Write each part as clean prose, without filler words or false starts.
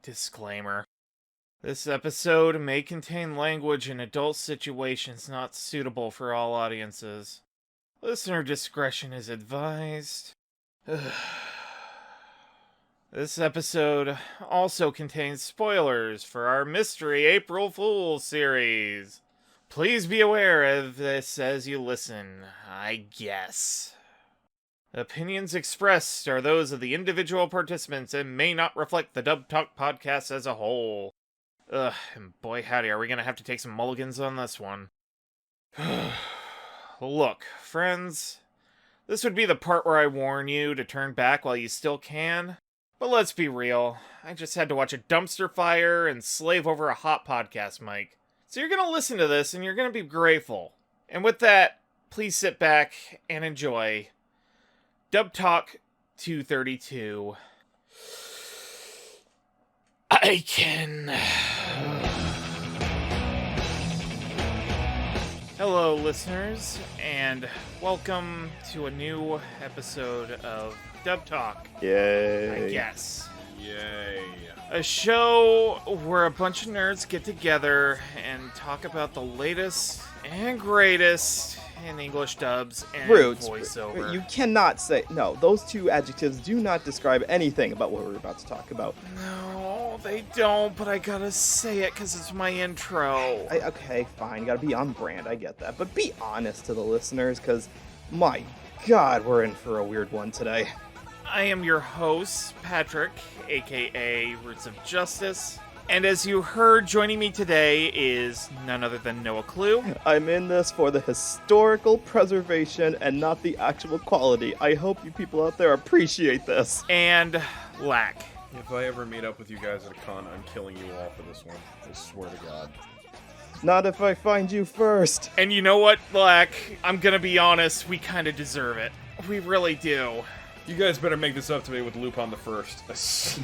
Disclaimer. This episode may contain language in adult situations not suitable for all audiences. Listener discretion is advised. This episode also contains spoilers for our Mystery April Fool's series. Please be aware of this as you listen, I guess. Opinions expressed are those of the individual participants and may not reflect the Dub Talk podcast as a whole. Ugh, and boy howdy, are we gonna have to take some mulligans on this one. Look, friends, this would be the part where I warn you to turn back while you still can. But let's be real, I just had to watch a dumpster fire and slave over a hot podcast mic. So you're gonna listen to this and you're gonna be grateful. And with that, please sit back and enjoy Dub Talk 232. I can. Hello, listeners, and welcome to a new episode of Dub Talk. Yay. I guess. Yay. A show where a bunch of nerds get together and talk about the latest and greatest in English dubs and Roots. voiceover. You cannot say... No, those two adjectives do not describe anything about what we're about to talk about. No, they don't, but I gotta say it because it's my intro. Okay, fine. You gotta be on brand. I get that. But be honest to the listeners, because, my God, we're in for a weird one today. I am your host, Patrick, aka Roots of Justice. And as you heard, joining me today is none other than Noah Clue. I'm in this for the historical preservation and not the actual quality. I hope you people out there appreciate this. And Lack. If I ever meet up with you guys at a con, I'm killing you all for this one. I swear to God. Not if I find you first. And you know what, Lack? I'm gonna be honest, we kinda deserve it. We really do. You guys better make this up to me with Lupin the First.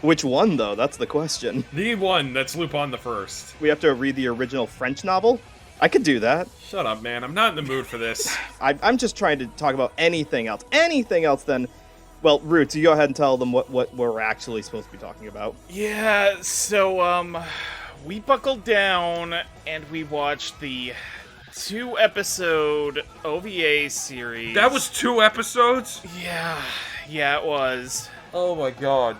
Which one, though? That's the question. The one that's Lupin the First. We have to read the original French novel? I could do that. Shut up, man. I'm not in the mood for this. I'm just trying to talk about anything else. Anything else then... Well, Roots, you go ahead and tell them what we're actually supposed to be talking about. Yeah, so, we buckled down and we watched the 2-episode OVA series. That was 2 episodes? Yeah, it was. Oh my God.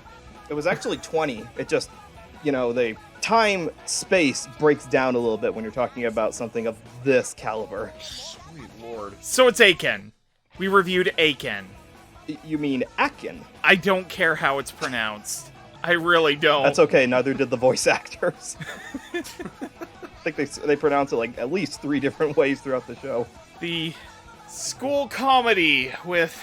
It was actually 20. It just, the time-space breaks down a little bit when you're talking about something of this caliber. Sweet Lord. So it's Aiken. We reviewed Aiken. You mean Akin? I don't care how it's pronounced. I really don't. That's okay, neither did the voice actors. I think they pronounce it like at least 3 different ways throughout the show. The school comedy with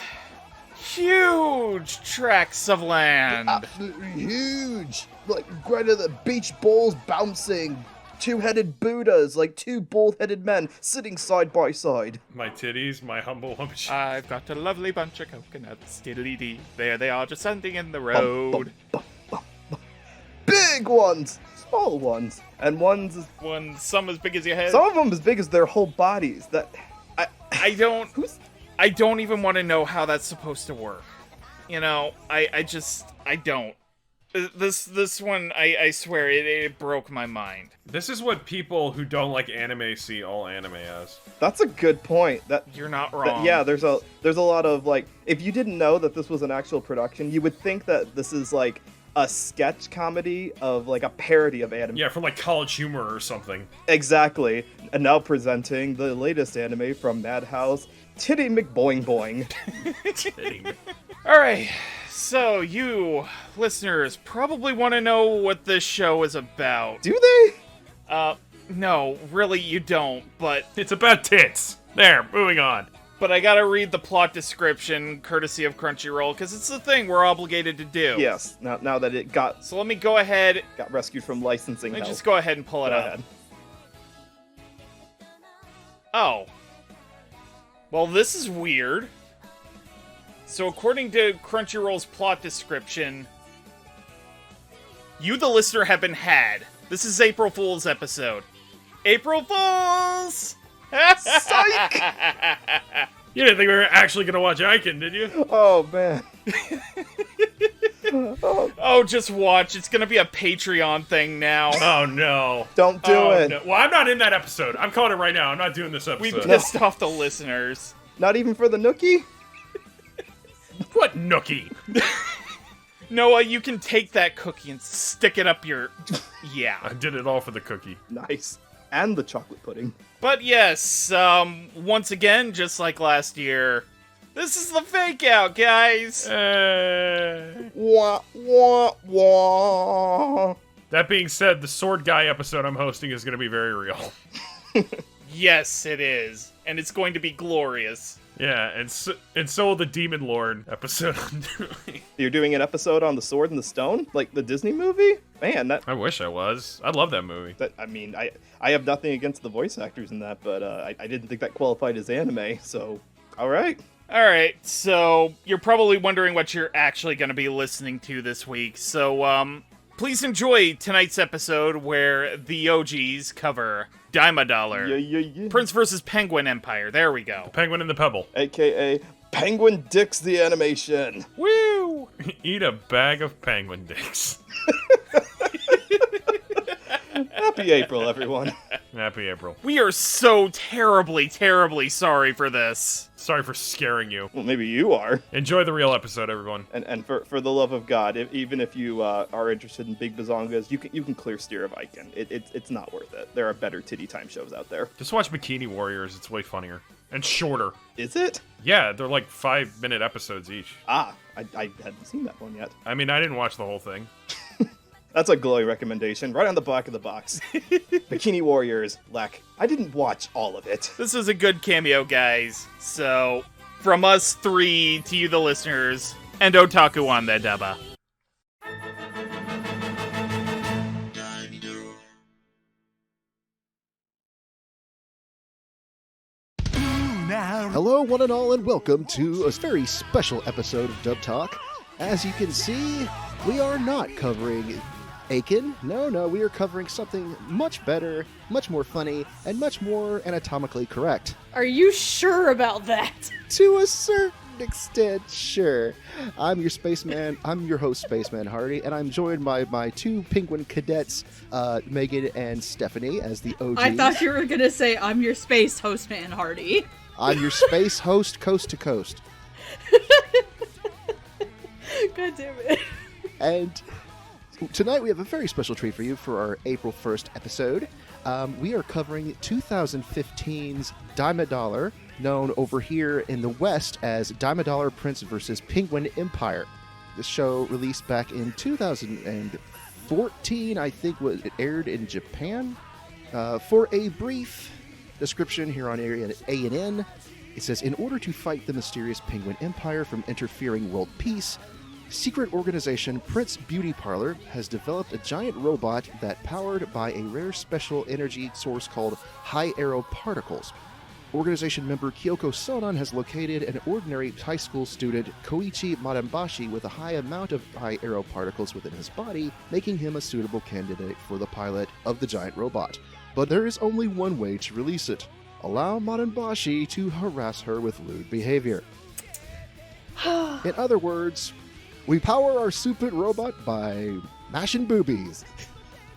huge tracts of land. Absolutely huge! Like, greater than beach balls bouncing. 2-headed Buddhas, like 2 bald-headed men sitting side by side. My titties, my humble hump. I've got a lovely bunch of coconuts, diddly-dee. There they are, just standing in the road. Big ones! Small ones. And Some as big as your head. some of them as big as their whole bodies. I don't even want to know how that's supposed to work. I don't. This one, I swear, it broke my mind. This is what people who don't like anime see all anime as. That's a good point. You're not wrong. Yeah, there's a lot of, like, if you didn't know that this was an actual production, you would think that this is, like, a sketch comedy of, like, a parody of anime. Yeah, from like College Humor or something. Exactly. And now presenting the latest anime from Madhouse, Titty McBoing Boing. Alright, so you listeners probably want to know what this show is about. Do they? No, really you don't, but It's about tits. There, moving on. I gotta read the plot description, courtesy of Crunchyroll, because it's the thing we're obligated to do. Yes, now that it got So let me go ahead, rescued from licensing let me hell. just go ahead and pull it Go up. ahead. Oh. Well, this is weird. So according to Crunchyroll's plot description, you, the listener, have been had. This is April Fool's episode. April Fools! Psych! You didn't think we were actually going to watch Aiken, did you? Oh, man. Oh, just watch. It's gonna be a Patreon thing now. Oh no! Don't do it. No. Well, I'm not in that episode. I'm calling it right now. I'm not doing this We episode. pissed off the listeners. Not even for the nookie? What nookie? Noah, you can take that cookie and stick it up your... Yeah. I did it all for the cookie. Nice. And the chocolate pudding. But yes, once again, just like last year, this is the fake out, guys. Wah, wah, wah. That being said, the Sword Guy episode I'm hosting is going to be very real. Yes, it is. And it's going to be glorious. Yeah, and so will the Demon Lord episode I'm doing. You're doing an episode on the Sword and the Stone? Like the Disney movie? Man, I wish I was. I love that movie. I have nothing against the voice actors in that, but I didn't think that qualified as anime, so alright. Alright, so you're probably wondering what you're actually going to be listening to this week. So, please enjoy tonight's episode where the OGs cover Daimidaler. Yeah. Prince vs. Penguin Empire. There we go. Penguin and the Pebble. AKA Penguin Dicks the Animation. Woo! Eat a bag of penguin dicks. Happy April, everyone. Happy April. We are so terribly, terribly sorry for this. Sorry for scaring you. Well, maybe you are. Enjoy the real episode, everyone. And for the love of God, even if you are interested in big bazongas, you can clear steer of Icon. It's not worth it. There are better titty time shows out there. Just watch Bikini Warriors. It's way funnier. And shorter. Is it? Yeah, they're like 5-minute episodes each. I hadn't seen that one yet. I mean, I didn't watch the whole thing. That's a glowing recommendation, right on the back of the box. Bikini Warriors, I didn't watch all of it. This is a good cameo, guys. So, from us three to you, the listeners, and Otaku on the daba. Hello, one and all, and welcome to a very special episode of Dub Talk. As you can see, we are not covering Aiken. No, we are covering something much better, much more funny, and much more anatomically correct. Are you sure about that? To a certain extent, sure. I'm your spaceman. I'm your host, Spaceman Hardy, and I'm joined by my two penguin cadets, Megan and Stephanie, as the OGs. I thought you were gonna say I'm your space host, man Hardy. I'm your space host, coast to coast. God damn it. And tonight we have a very special treat for you for our April 1st episode. We are covering 2015's Daimidaler, known over here in the West as Daimidaler Prince vs. Penguin Empire. This show released back in 2014, I think it aired in Japan. For a brief description here on ANN, it says, in order to fight the mysterious Penguin Empire from interfering world peace, secret organization Prince Beauty Parlor has developed a giant robot that, powered by a rare special energy source called high arrow particles. Organization member Kyoko Sonon has located an ordinary high school student, Koichi Madambashi, with a high amount of high arrow particles within his body, making him a suitable candidate for the pilot of the giant robot. But there is only one way to release it. Allow Madambashi to harass her with lewd behavior. In other words, we power our stupid robot by mashing boobies.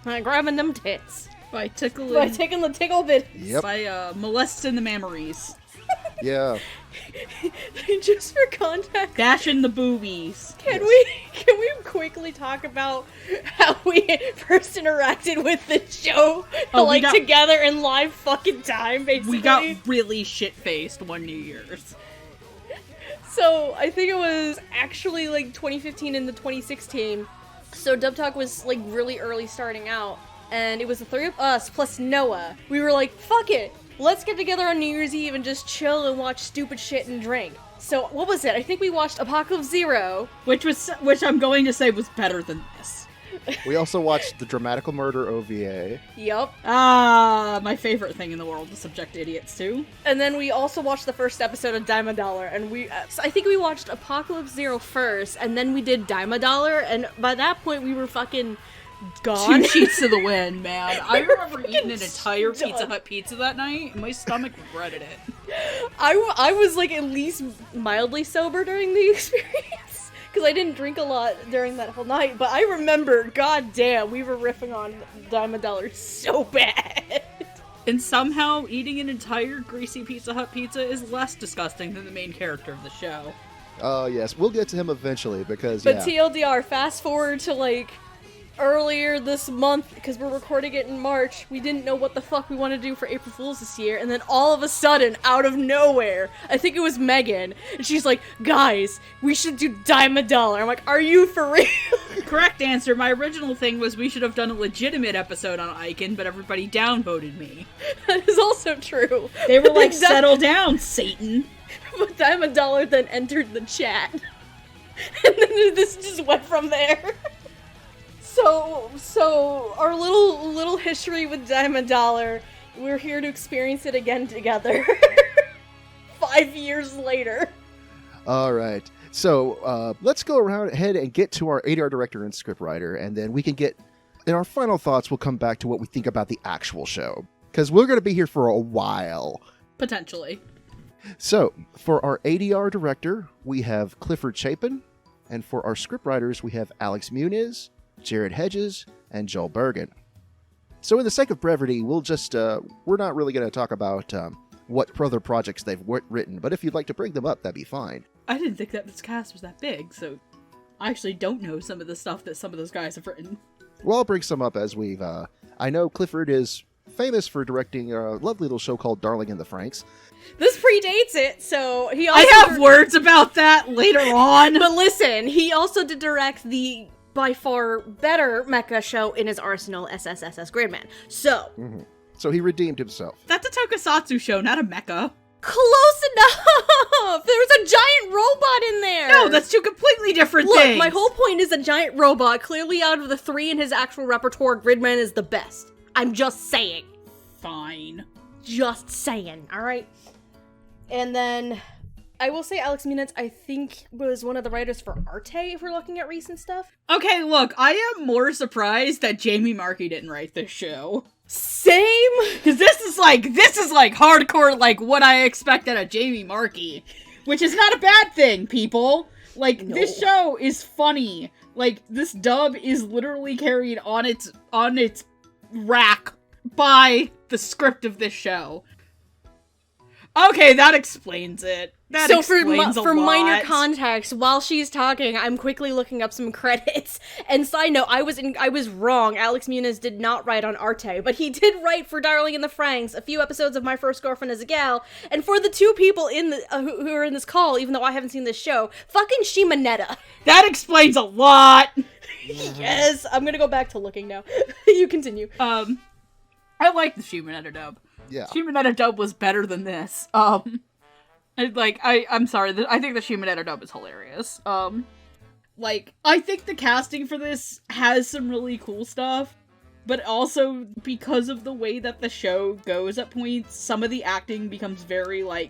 By grabbing them tits. By tickling. By taking the tickle bit. Yep. By molesting the mammaries. Yeah. Just for context, Dashing the boobies. can we quickly talk about how we first interacted with the show, together in live fucking time, basically? We got really shit-faced one New Year's. So, I think it was actually, 2015 into 2016. So, Dub Talk was, really early starting out. And it was the three of us, plus Noah. We were like, fuck it! Let's get together on New Year's Eve and just chill and watch stupid shit and drink. So, what was it? I think we watched Apocalypse Zero. Which I'm going to say was better than this. We also watched the Dramatical Murder OVA. Yup. My favorite thing in the world to subject idiots to. And then we also watched the first episode of Daimidaler, and so I think we watched Apocalypse Zero first, and then we did Daimidaler, and by that point we were fucking gone. 2 sheets to the wind, man. I remember eating an entire done. Pizza Hut pizza that night, and my stomach regretted it. I was at least mildly sober during the experience. because I didn't drink a lot during that whole night, but I remember, goddamn, we were riffing on Daimidaler so bad. And somehow eating an entire greasy Pizza Hut pizza is less disgusting than the main character of the show. Oh, yes. We'll get to him eventually because, But yeah. TLDR, fast forward to, like, earlier this month, because we're recording it in March, we didn't know what the fuck we wanted to do for April Fool's this year, and then all of a sudden, out of nowhere, I think it was Megan, and she's like, guys, we should do Daimidaler. I'm like, are you for real? Correct answer. My original thing was we should have done a legitimate episode on Aiken, but everybody downvoted me. That is also true. They were like, settle down, Satan. But Daimidaler then entered the chat. And then this just went from there. So our little history with Daimidaler, we're here to experience it again together. 5 years later. All right. So let's go ahead and get to our ADR director and scriptwriter, and then we can get, in our final thoughts, we'll come back to what we think about the actual show. Because we're going to be here for a while. Potentially. So, for our ADR director, we have Clifford Chapin, and for our scriptwriters, we have Alex Muniz, Jared Hedges, and Joel Bergen. So, in the sake of brevity, we're not really going to talk about what other projects they've written, but if you'd like to bring them up, that'd be fine. I didn't think that this cast was that big, so I actually don't know some of the stuff that some of those guys have written. Well, I'll bring some up as we've... I know Clifford is famous for directing a lovely little show called Darling in the Franxx. This predates it, so he also... I have words about that later on! But listen, he also did direct the by far better mecha show in his arsenal, SSSS Gridman. So... Mm-hmm. So he redeemed himself. That's a tokusatsu show, not a mecha. Close enough! There was a giant robot in there! No, that's two completely different Look, things! my whole point is a giant robot. Clearly out of the 3 in his actual repertoire, Gridman is the best. I'm just saying. Fine. Just saying, alright? And then, I will say Alex Muniz, I think, was one of the writers for Arte, if we're looking at recent stuff. Okay, look, I am more surprised that Jamie Markey didn't write this show. Same! Because this is like hardcore, like, what I expect out of Jamie Markey. Which is not a bad thing, people. Like, No. This show is funny. Like, this dub is literally carried on its rack by the script of this show. Okay, that explains it. That So explains for a lot. minor context, while she's talking, I'm quickly looking up some credits. And side note, I was wrong. Alex Muniz did not write on Arte, but he did write for Darling in the Franxx, a few episodes of My First Girlfriend as a Gal, and for the 2 people in the who are in this call, even though I haven't seen this show, fucking Shimonetta. That explains a lot. Yes, I'm gonna go back to looking now. You continue. I like the Shimonetta dub. Yeah. Shimonetta dub was better than this. I'm sorry, I think the Shimonetta dub is hilarious. I think the casting for this has some really cool stuff, but also because of the way that the show goes at points, some of the acting becomes very, I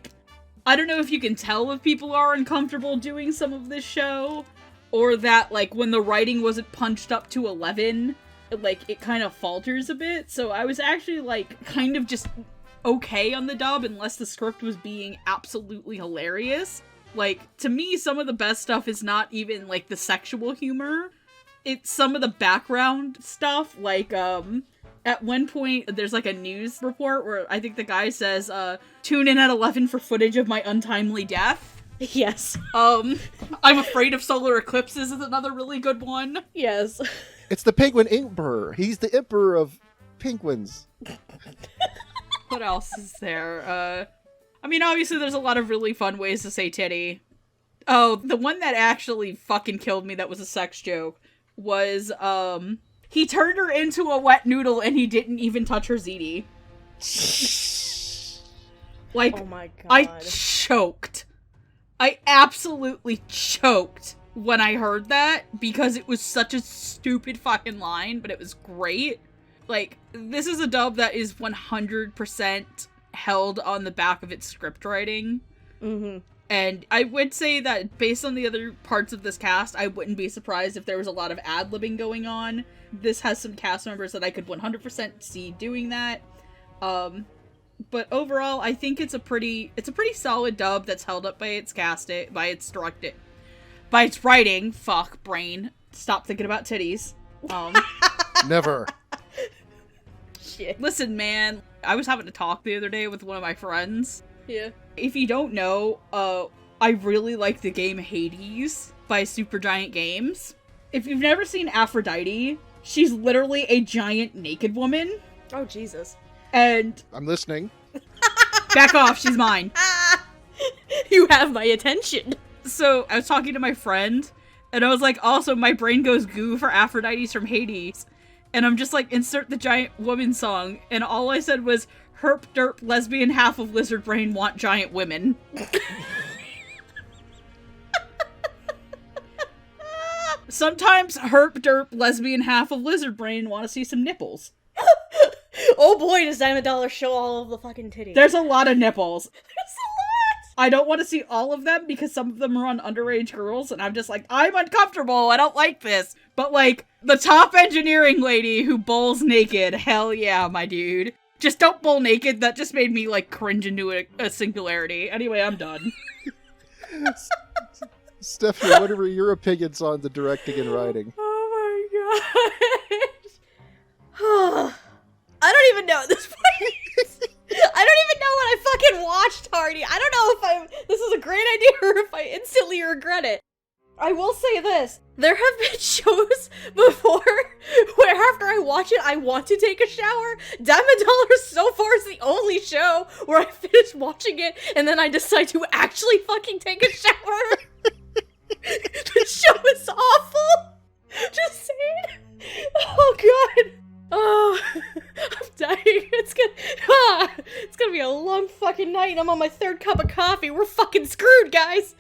don't know if you can tell if people are uncomfortable doing some of this show, or that, when the writing wasn't punched up to 11, it kind of falters a bit, so I was actually, kind of just okay on the dub unless the script was being absolutely hilarious. To me, some of the best stuff is not even, the sexual humor. It's some of the background stuff, at one point, there's, a news report where I think the guy says, tune in at 11 for footage of my untimely death. Yes. I'm afraid of solar eclipses is another really good one. Yes. It's the Penguin Emperor. He's the emperor of penguins. What else is there? Obviously there's a lot of really fun ways to say titty. Oh, the one that actually fucking killed me that was a sex joke was, he turned her into a wet noodle and he didn't even touch her ziti. Oh my god. I choked. I absolutely choked when I heard that because it was such a stupid fucking line, but it was great. This is a dub that is 100% held on the back of its script writing. Mm-hmm. And I would say that based on the other parts of this cast, I wouldn't be surprised if there was a lot of ad-libbing going on. This has some cast members that I could 100% see doing that. But overall, I think it's a pretty solid dub that's held up by its directing. by its writing. Fuck, brain. Stop thinking about titties. Never. Shit. Listen, man. I was having a talk the other day with one of my friends. Yeah. If you don't know, I really like the game Hades by Supergiant Games. If you've never seen Aphrodite, she's literally a giant naked woman. Oh, Jesus. And... I'm listening. Back off, she's mine. You have my attention. So, I was talking to my friend, and I was like, also, my brain goes goo for Aphrodite's from Hades. And I'm just like, insert the giant woman song. And all I said was, herp derp lesbian half of lizard brain want giant women. Sometimes herp derp lesbian half of lizard brain want to see some nipples. Oh boy, does Daimidaler show all of the fucking titties. There's a lot of nipples. There's a lot! I don't want to see all of them because some of them are on underage girls, and I'm just like, I'm uncomfortable, I don't like this. But like, the top engineering lady who bowls naked, hell yeah, my dude. Just don't bowl naked, that just made me like cringe into a singularity. Anyway, I'm done. Stephanie, what are your opinions on the directing and writing? Oh my god. I don't even know at this point. I don't even know what I fucking watched, Hardy. I don't know if this is a great idea or if I instantly regret it. I will say this. There have been shows before where after I watch it, I want to take a shower. Daimidaler so far is the only show where I finish watching it and then I decide to actually fucking take a shower. The show is awful. Just saying. Oh god. Oh, I'm dying. It's gonna be a long fucking night and I'm on my third cup of coffee. We're fucking screwed, guys.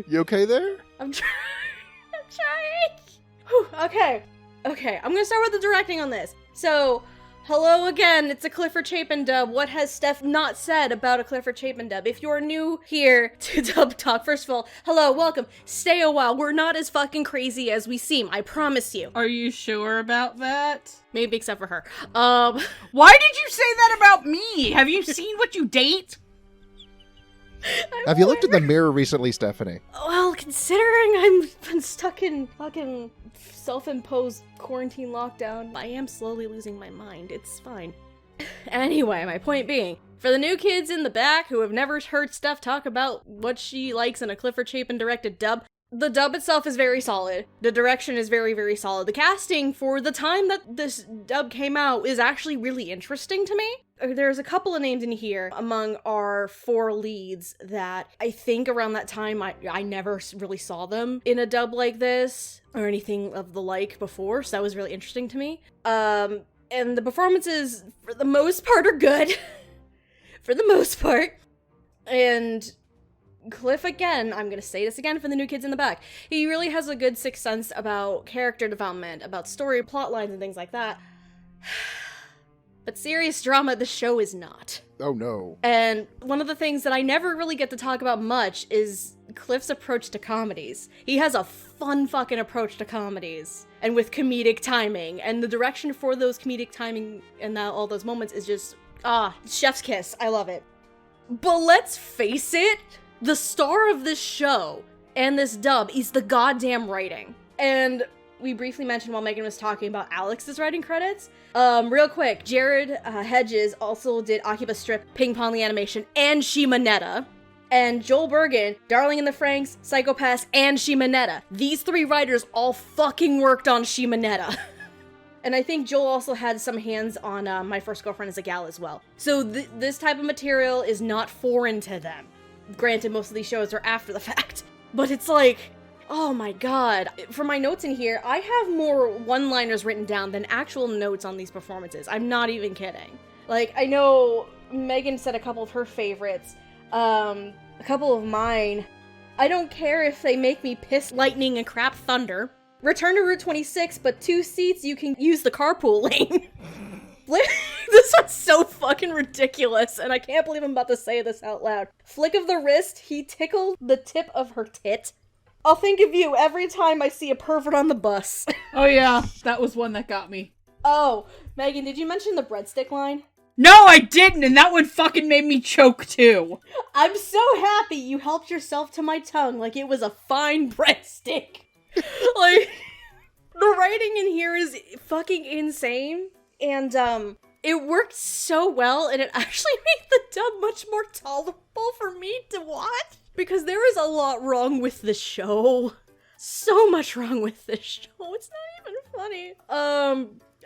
You okay there? I'm trying. Whew, okay, I'm gonna start with the directing on this. So, hello again, it's a Clifford Chapin dub. What has Steph not said about a Clifford Chapin dub? If you're new here to Dub Talk, first of all, hello, welcome. Stay a while. We're not as fucking crazy as we seem, I promise you. Are you sure about that? Maybe except for her. Why did you say that about me? Have you seen what you date? Have you looked in the mirror recently, Stephanie? Well, considering I've been stuck in fucking self-imposed quarantine lockdown, I am slowly losing my mind. It's fine. Anyway, my point being, for the new kids in the back who have never heard Steph talk about what she likes in a Clifford Chapin directed dub, the dub itself is very solid. The direction is very, very solid. The casting for the time that this dub came out is actually really interesting to me. There's a couple of names in here among our 4 leads that I think around that time I never really saw them in a dub like this or anything of the like before, so that was really interesting to me. And the performances, for the most part, are good. For the most part. And Cliff, again, I'm gonna say this again for the new kids in the back, he really has a good sixth sense about character development, about story, plot lines, and things like that. But serious drama, the show is not. Oh no. And one of the things that I never really get to talk about much is Cliff's approach to comedies. He has a fun fucking approach to comedies. And with comedic timing. And the direction for those comedic timing and all those moments is just, chef's kiss. I love it. But let's face it, the star of this show and this dub is the goddamn writing. And we briefly mentioned while Megan was talking about Alex's writing credits. Real quick, Jared Hedges also did Akiba Strip, Ping Pong the Animation, and Shimonetta. And Joel Bergen, Darling in the Franxx, Psycho-Pass, and Shimonetta. These 3 writers all fucking worked on Shimonetta. And I think Joel also had some hands on My First Girlfriend is a Gal as well. So this type of material is not foreign to them. Granted, most of these shows are after the fact. But it's like, oh my god. For my notes in here, I have more one-liners written down than actual notes on these performances. I'm not even kidding. Like, I know Megan said a couple of her favorites. A couple of mine. I don't care if they make me piss lightning and crap thunder. Return to Route 26, but 2 seats, you can use the carpool lane. This one's so fucking ridiculous, and I can't believe I'm about to say this out loud. Flick of the wrist, he tickled the tip of her tit. I'll think of you every time I see a pervert on the bus. Oh yeah, that was one that got me. Oh, Megan, did you mention the breadstick line? No, I didn't, and that one fucking made me choke too. I'm so happy you helped yourself to my tongue like it was a fine breadstick. Like, the writing in here is fucking insane, and it worked so well, and it actually made the dub much more tolerable for me to watch, because there is a lot wrong with the show. So much wrong with this show, it's not even funny.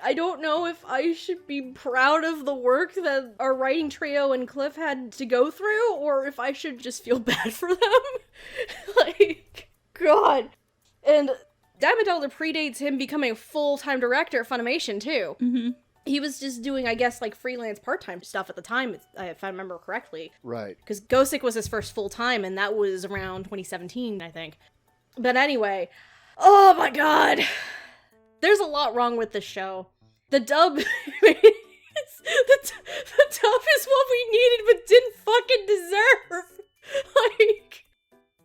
I don't know if I should be proud of the work that our writing trio and Cliff had to go through, or if I should just feel bad for them. Like, God. And Daimidaler predates him becoming a full-time director at Funimation, too. Mm-hmm. He was just doing, I guess, like, freelance part-time stuff at the time, if I remember correctly. Right. Because Gosick was his first full-time, and that was around 2017, I think. But anyway, oh my god! There's a lot wrong with this show. The dub... the dub is what we needed but didn't fucking deserve!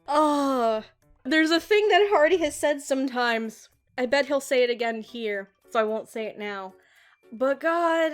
Like... There's a thing that Hardy has said sometimes. I bet he'll say it again here, so I won't say it now. But god...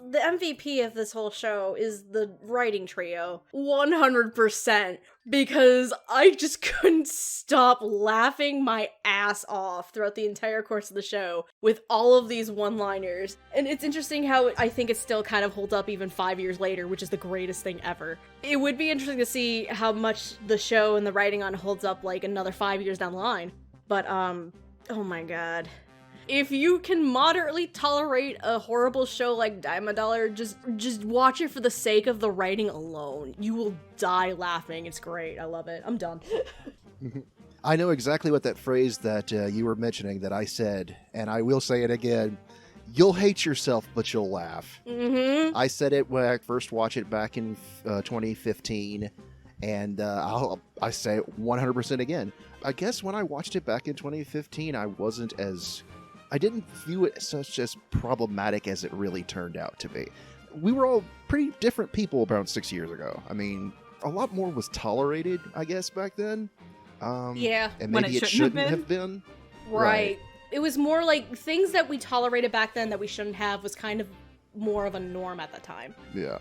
The MVP of this whole show is the writing trio. 100%. Because I just couldn't stop laughing my ass off throughout the entire course of the show with all of these one-liners. And it's interesting how I think it still kind of holds up even 5 years later, which is the greatest thing ever. It would be interesting to see how much the show and the writing on it holds up like another 5 years down the line. But, oh my god. If you can moderately tolerate a horrible show like Daimidaler, just watch it for the sake of the writing alone. You will die laughing. It's great. I love it. I'm done. I know exactly what that phrase that you were mentioning that I said, and I will say it again. You'll hate yourself, but you'll laugh. Mm-hmm. I said it when I first watched it back in 2015, and I say it 100% again. I guess when I watched it back in 2015, I didn't view it such as problematic as it really turned out to be. We were all pretty different people around 6 years ago. I mean, a lot more was tolerated, I guess, back then. Yeah. And maybe it shouldn't have been. Right. It was more like things that we tolerated back then that we shouldn't have was kind of more of a norm at the time. Yeah.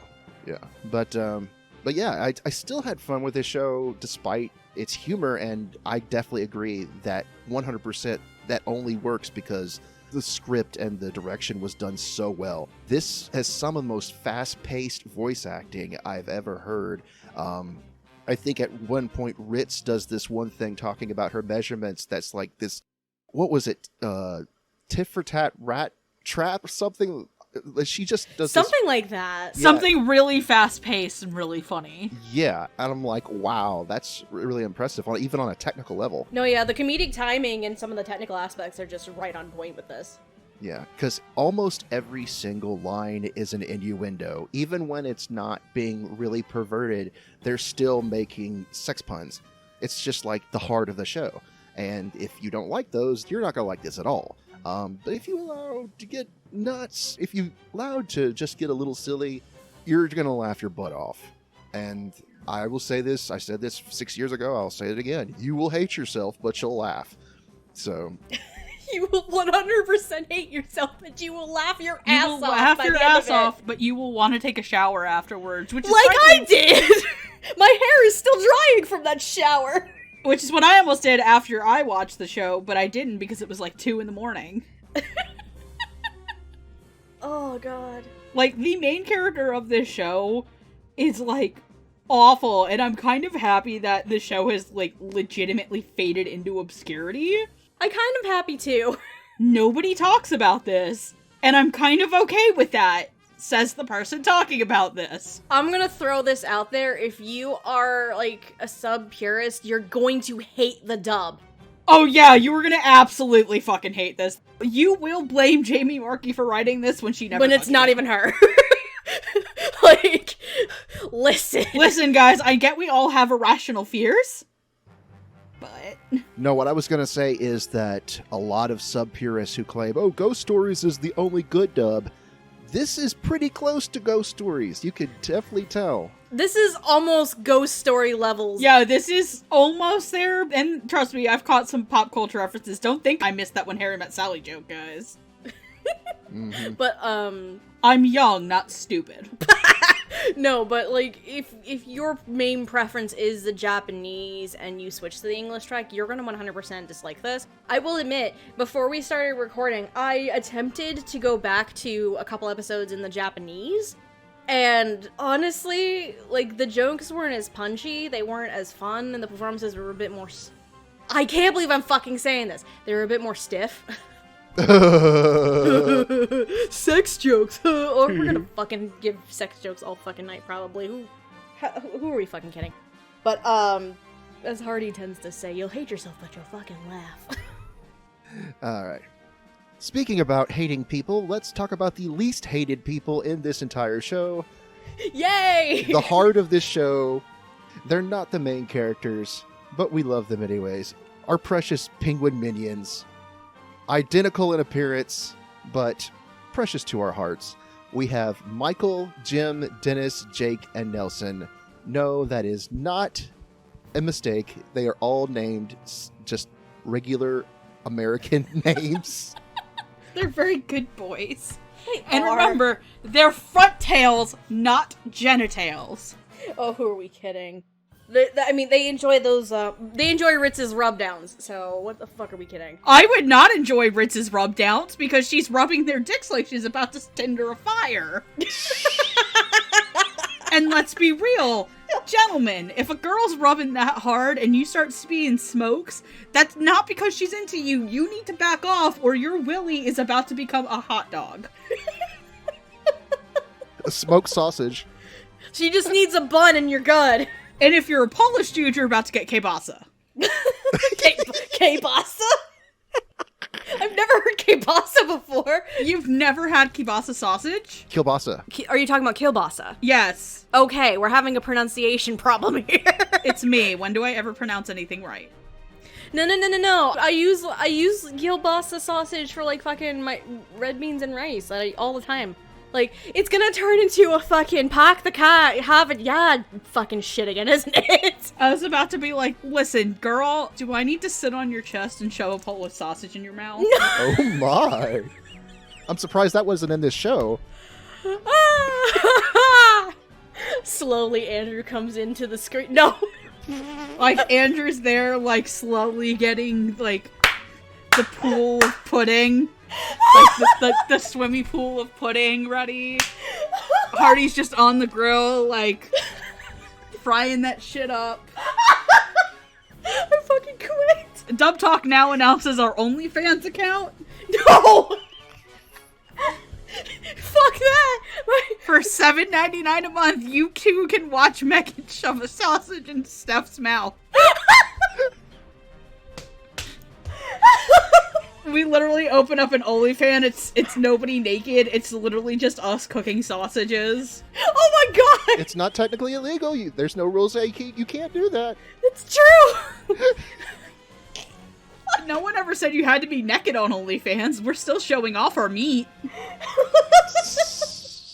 But yeah, I still had fun with this show despite its humor, and I definitely agree that 100% that only works because the script and the direction was done so well. This has some of the most fast-paced voice acting I've ever heard. I think at one point Ritz does this one thing talking about her measurements that's like this, what was it, tit for tat rat trap or something? She just does something like that. Yeah. Something really fast-paced and really funny. Yeah, and I'm like, wow, that's really impressive, even on a technical level. No, yeah, the comedic timing and some of the technical aspects are just right on point with this. Yeah, because almost every single line is an innuendo. Even when it's not being really perverted, they're still making sex puns. It's just like the heart of the show. And if you don't like those, you're not going to like this at all. But if you allow to get nuts, if you allowed to just get a little silly, you're going to laugh your butt off. And I will say this, I said this 6 years ago, I'll say it again. You will hate yourself, but you'll laugh. So... You will 100% hate yourself, but you will laugh your ass off. You will laugh your ass off, but you will want to take a shower afterwards, which is like I did! My hair is still drying from that shower. Which is what I almost did after I watched the show, but I didn't because it was like 2 a.m. Oh, God. Like, the main character of this show is, like, awful, and I'm kind of happy that the show has, like, legitimately faded into obscurity. I kind of happy, too. Nobody talks about this, and I'm kind of okay with that, says the person talking about this. I'm gonna throw this out there. If you are, like, a sub-purist, you're going to hate the dub. Oh yeah, you were gonna absolutely fucking hate this. You will blame Jamie Markey for writing this when she never when it's not even her. Like, listen. Listen, guys, I get we all have irrational fears, but... No, what I was going to say is that a lot of sub-purists who claim, oh, Ghost Stories is the only good dub, this is pretty close to Ghost Stories. You could definitely tell. This is almost Ghost Story levels. Yeah, this is almost there, and trust me, I've caught some pop culture references. Don't think I missed that When Harry Met Sally joke, guys. Mm-hmm. But I'm young, not stupid. no, but like if your main preference is the Japanese and you switch to the English track, you're gonna 100% dislike this. I will admit, before we started recording, I attempted to go back to a couple episodes in the Japanese, and honestly, like, the jokes weren't as punchy, they weren't as fun, and the performances were a bit more I can't believe I'm fucking saying this. They were a bit more stiff. Sex jokes. Or we're gonna fucking give sex jokes all fucking night, probably. Who are we fucking kidding? But, as Hardy tends to say, you'll hate yourself, but you'll fucking laugh. Alright. Speaking about hating people, let's talk about the least hated people in this entire show. Yay! The heart of this show. They're not the main characters, but we love them anyways. Our precious penguin minions. Identical in appearance, but precious to our hearts. We have Michael, Jim, Dennis, Jake, and Nelson. No, that is not a mistake. They are all named just regular American names. They're very good boys. They And are. remember, they're front tails, not genitals. Oh, who are we kidding? I mean, they enjoy those, they enjoy Ritz's rubdowns, so what the fuck are we kidding? I would not enjoy Ritz's rub downs because she's rubbing their dicks like she's about to tinder a fire. And let's be real, gentlemen, if a girl's rubbing that hard and you start spewing smokes, that's not because she's into you. You need to back off or your willy is about to become a hot dog. A smoked sausage. She just needs a bun and you're good. And if you're a Polish dude, you're about to get kielbasa. Kielbasa? I've never heard kielbasa before. You've never had kielbasa sausage? Kielbasa. Are you talking about kielbasa? Yes. Okay, we're having a pronunciation problem here. It's me. When do I ever pronounce anything right? No. I use kielbasa sausage for like fucking my red beans and rice all the time. Like, it's gonna turn into a fucking pack the cat, have it, yeah, fucking shit again, isn't it? I was about to be like, listen, girl, do I need to sit on your chest and shove a Polish sausage in your mouth? Oh my. I'm surprised that wasn't in this show. Slowly, Andrew comes into the screen. No. Like, Andrew's there, like, slowly getting, like, the pool of pudding. Like, the swimmy pool of pudding ready. Hardy's just on the grill, like, frying that shit up. I fucking quit. Dub Talk now announces our OnlyFans account. No! Fuck that! For $7.99 a month, you too can watch Megan shove a sausage in Steph's mouth. We literally open up an OnlyFans, it's nobody naked, it's literally just us cooking sausages. Oh my god! It's not technically illegal. There's no rules that you can't do that. It's true! No one ever said you had to be naked on OnlyFans. We're still showing off our meat.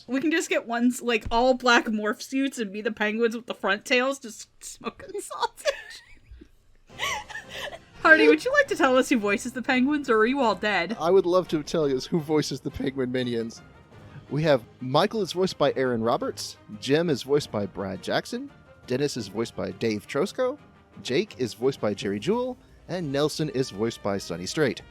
We can just get ones, like, all black morph suits and be the penguins with the front tails just smoking sausage. Hardy, would you like to tell us who voices the penguins, or are you all dead? I would love to tell you who voices the penguin minions. We have Michael is voiced by Aaron Roberts, Jim is voiced by Brad Jackson, Dennis is voiced by Dave Trosco, Jake is voiced by Jerry Jewell, and Nelson is voiced by Sonny Strait.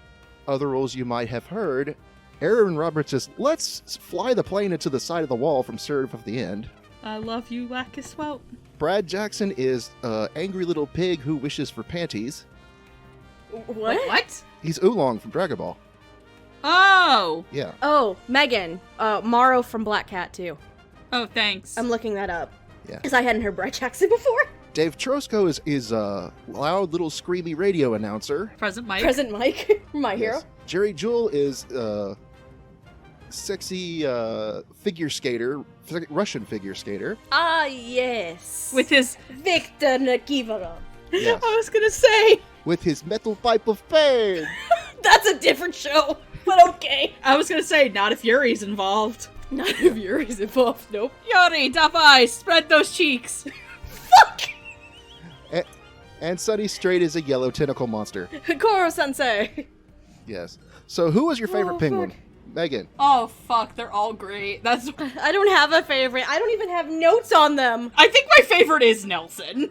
Other roles you might have heard, Aaron Roberts is let's fly the plane into the side of the wall from Serve of the End. I love you like a swout. Brad Jackson is angry little pig who wishes for panties. What? What? He's Oolong from Dragon Ball. Oh! Yeah. Oh, Megan. Morrow from Black Cat, too. Oh, thanks. I'm looking that up. Yeah. Because I hadn't heard Brad Jackson before. Dave Trosco is a loud little screamy radio announcer. Present Mike. Present Mike. My hero. Yes. Jerry Jewell is sexy figure skater, Russian figure skater. Ah, yes. With his... Victor Nikiforov. Yes. I was gonna say... With his metal pipe of pain. That's a different show, but okay. I was gonna say, not if Yuri's involved. Not if Yuri's involved, nope. Yuri, Davai, spread those cheeks. Fuck! And Sonny Strait is a yellow tentacle monster. Koro-sensei. Yes. So who was your favorite Oh, penguin? fuck. Megan. Oh, fuck, they're all great. That's. I don't have a favorite. I don't even have notes on them. I think my favorite is Nelson.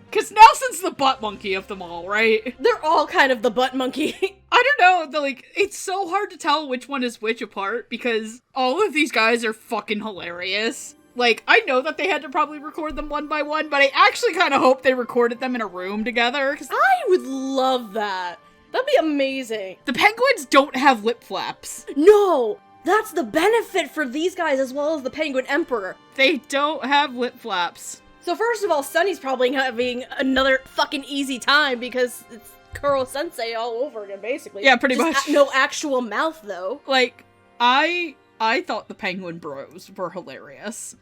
Because Nelson's the butt monkey of them all, right? They're all kind of the butt monkey. I don't know, it's so hard to tell which one is which apart, because all of these guys are fucking hilarious. Like, I know that they had to probably record them one by one, but I actually kind of hope they recorded them in a room together. I would love that. That'd be amazing. The penguins don't have lip flaps. No! That's the benefit for these guys as well as the Penguin Emperor. They don't have lip flaps. So first of all, Sunny's probably having another fucking easy time because it's Kuro Sensei all over again, basically. Yeah, pretty Just much. no actual mouth, though. Like, I thought the penguin bros were hilarious.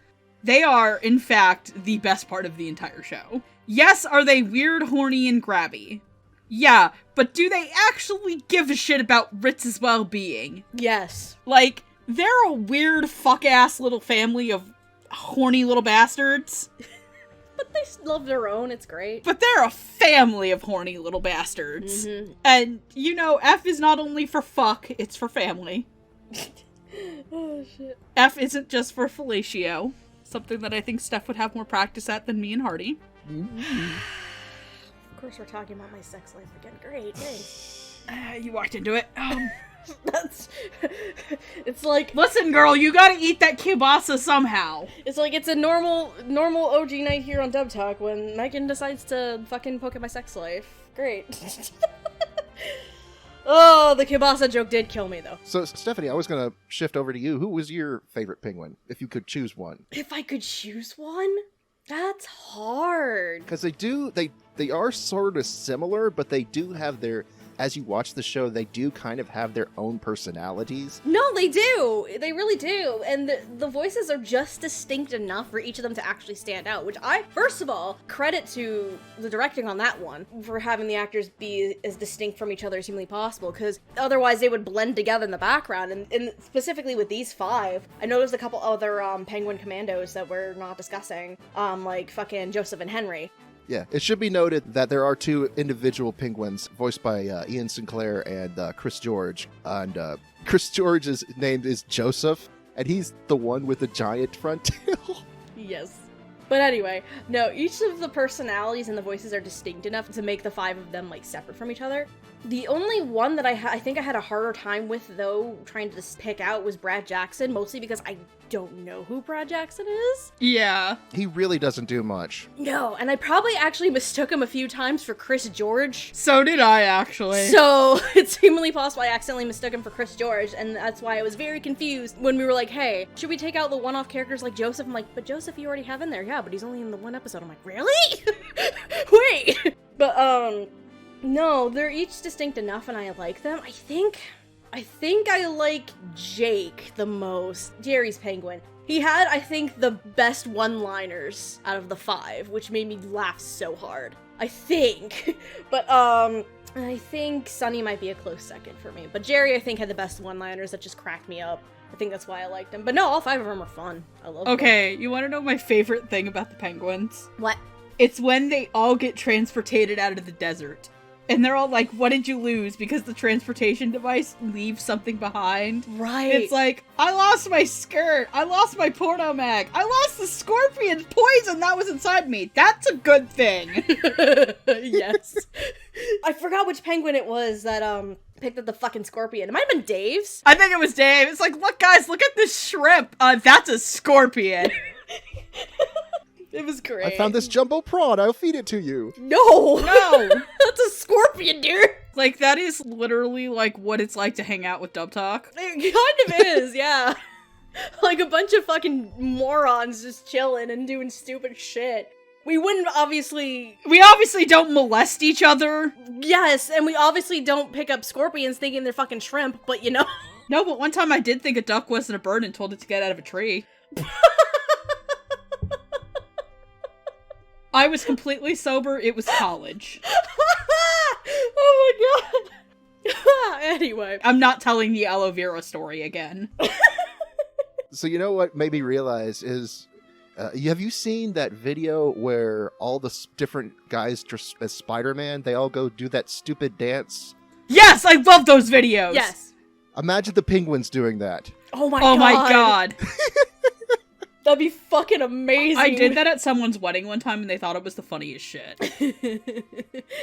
They are, in fact, the best part of the entire show. Yes, are they weird, horny, and grabby? Yeah, but do they actually give a shit about Ritz's well-being? Yes. Like, they're a weird fuck-ass little family of horny little bastards. But they love their own, it's great. But they're a family of horny little bastards. Mm-hmm. And, you know, F is not only for fuck, it's for family. Oh, shit. F isn't just for fellatio. Something that I think Steph would have more practice at than me and Hardy. Of course we're talking about my sex life again. Great, thanks. You walked into it. That's... It's like... Listen, girl, you gotta eat that kielbasa somehow. It's like it's a normal OG night here on Dub Talk when Megan decides to fucking poke at my sex life. Great. Oh, the kielbasa joke did kill me, though. So, Stephanie, I was going to shift over to you. Who was your favorite penguin, if you could choose one? If I could choose one? That's hard. Because they are sort of similar, but they do have their... As you watch the show, they do kind of have their own personalities. No, they do. They really do. And the voices are just distinct enough for each of them to actually stand out, which first of all, credit to the directing on that one for having the actors be as distinct from each other as humanly possible, because otherwise they would blend together in the background. And specifically with these five, I know there's a couple other Penguin Commandos that we're not discussing, like fucking Joseph and Henry. Yeah, it should be noted that there are two individual penguins voiced by Ian Sinclair and Chris George. And Chris George's name is Joseph, and he's the one with the giant front tail. Yes. But anyway, no, each of the personalities and the voices are distinct enough to make the five of them, like, separate from each other. The only one that I think I had a harder time with, though, trying to pick out was Brad Jackson, mostly because I don't know who Brad Jackson is. Yeah. He really doesn't do much. No, and I probably actually mistook him a few times for Chris George. So did I, actually. So it's humanly possible I accidentally mistook him for Chris George, and that's why I was very confused when we were like, hey, should we take out the one-off characters like Joseph? I'm like, but Joseph you already have in there. Yeah, but he's only in the one episode. I'm like, really? Wait! But, no, they're each distinct enough and I like them. I think I like Jake the most. Jerry's penguin. He had, I think, the best one-liners out of the five, which made me laugh so hard. I think. But, I think Sunny might be a close second for me. But Jerry, I think, had the best one-liners that just cracked me up. I think that's why I liked him. But no, all five of them are fun. I love them. Okay, you want to know my favorite thing about the penguins? What? It's when they all get transported out of the desert. And they're all like, what did you lose? Because the transportation device leaves something behind. Right. It's like, I lost my skirt. I lost my porno mag. I lost the scorpion's poison that was inside me. That's a good thing. Yes. I forgot which penguin it was that, picked up the fucking scorpion. It might have been Dave's. I think it was Dave. It's like, look guys, look at this shrimp. That's a scorpion. It was great. I found this jumbo prawn. I'll feed it to you. No! No. That's a scorpion, dude! Like, that is literally, like, what it's like to hang out with Dub Talk. It kind of is, yeah. Like a bunch of fucking morons just chilling and doing stupid shit. We obviously don't molest each other. Yes, and we obviously don't pick up scorpions thinking they're fucking shrimp, but you know. No, but one time I did think a duck wasn't a bird and told it to get out of a tree. I was completely sober. It was college. Oh my god. Anyway. I'm not telling the aloe vera story again. So you know what made me realize is, have you seen that video where all the different guys dressed as Spider-Man, they all go do that stupid dance? Yes, I love those videos! Yes. Imagine the penguins doing that. Oh my Oh god. my god. That'd be fucking amazing. I did that at someone's wedding one time and they thought it was the funniest shit.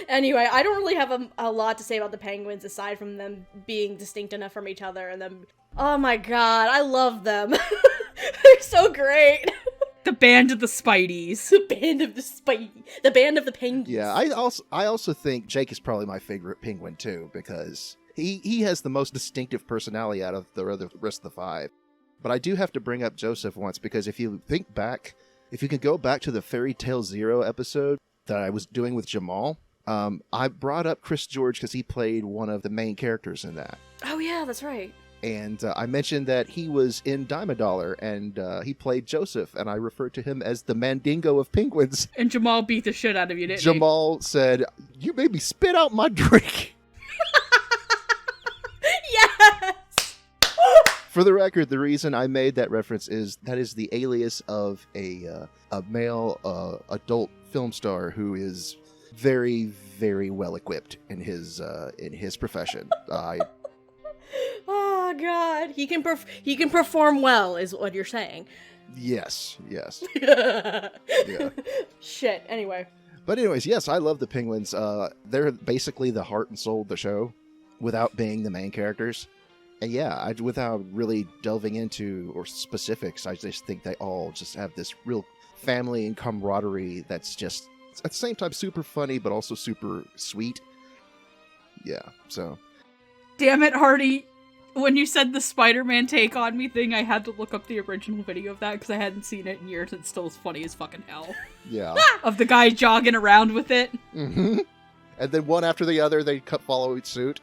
Anyway, I don't really have a lot to say about the penguins aside from them being distinct enough from each other and them. Oh my god, I love them. They're so great. The band of the Spideys. The band of the Spidey. The band of the penguins. Yeah, I also think Jake is probably my favorite penguin too, because he has the most distinctive personality out of the rest of the five. But I do have to bring up Joseph once, because if you think back, if you can go back to the Fairy Tail Zero episode that I was doing with Jamal, I brought up Chris George because he played one of the main characters in that. Oh yeah, that's right. And I mentioned that he was in Daimidaler, and he played Joseph, and I referred to him as the Mandingo of penguins. And Jamal beat the shit out of you, didn't he? Jamal said, "You made me spit out my drink." Yes! For the record, the reason I made that reference is that is the alias of a male adult film star who is very, very well equipped in his profession. Oh god, he can perform well, is what you're saying. Yes. Yeah. Yeah. Shit. Anyway. But anyways, yes, I love the penguins. They're basically the heart and soul of the show, without being the main characters. And yeah, without really delving into or specifics, I just think they all just have this real family and camaraderie that's just at the same time super funny, but also super sweet. Yeah, so. Damn it, Hardy. When you said the Spider-Man take on me thing, I had to look up the original video of that because I hadn't seen it in years. It's still as funny as fucking hell. Yeah. Of the guy jogging around with it. Mm-hmm. And then one after the other, they follow suit.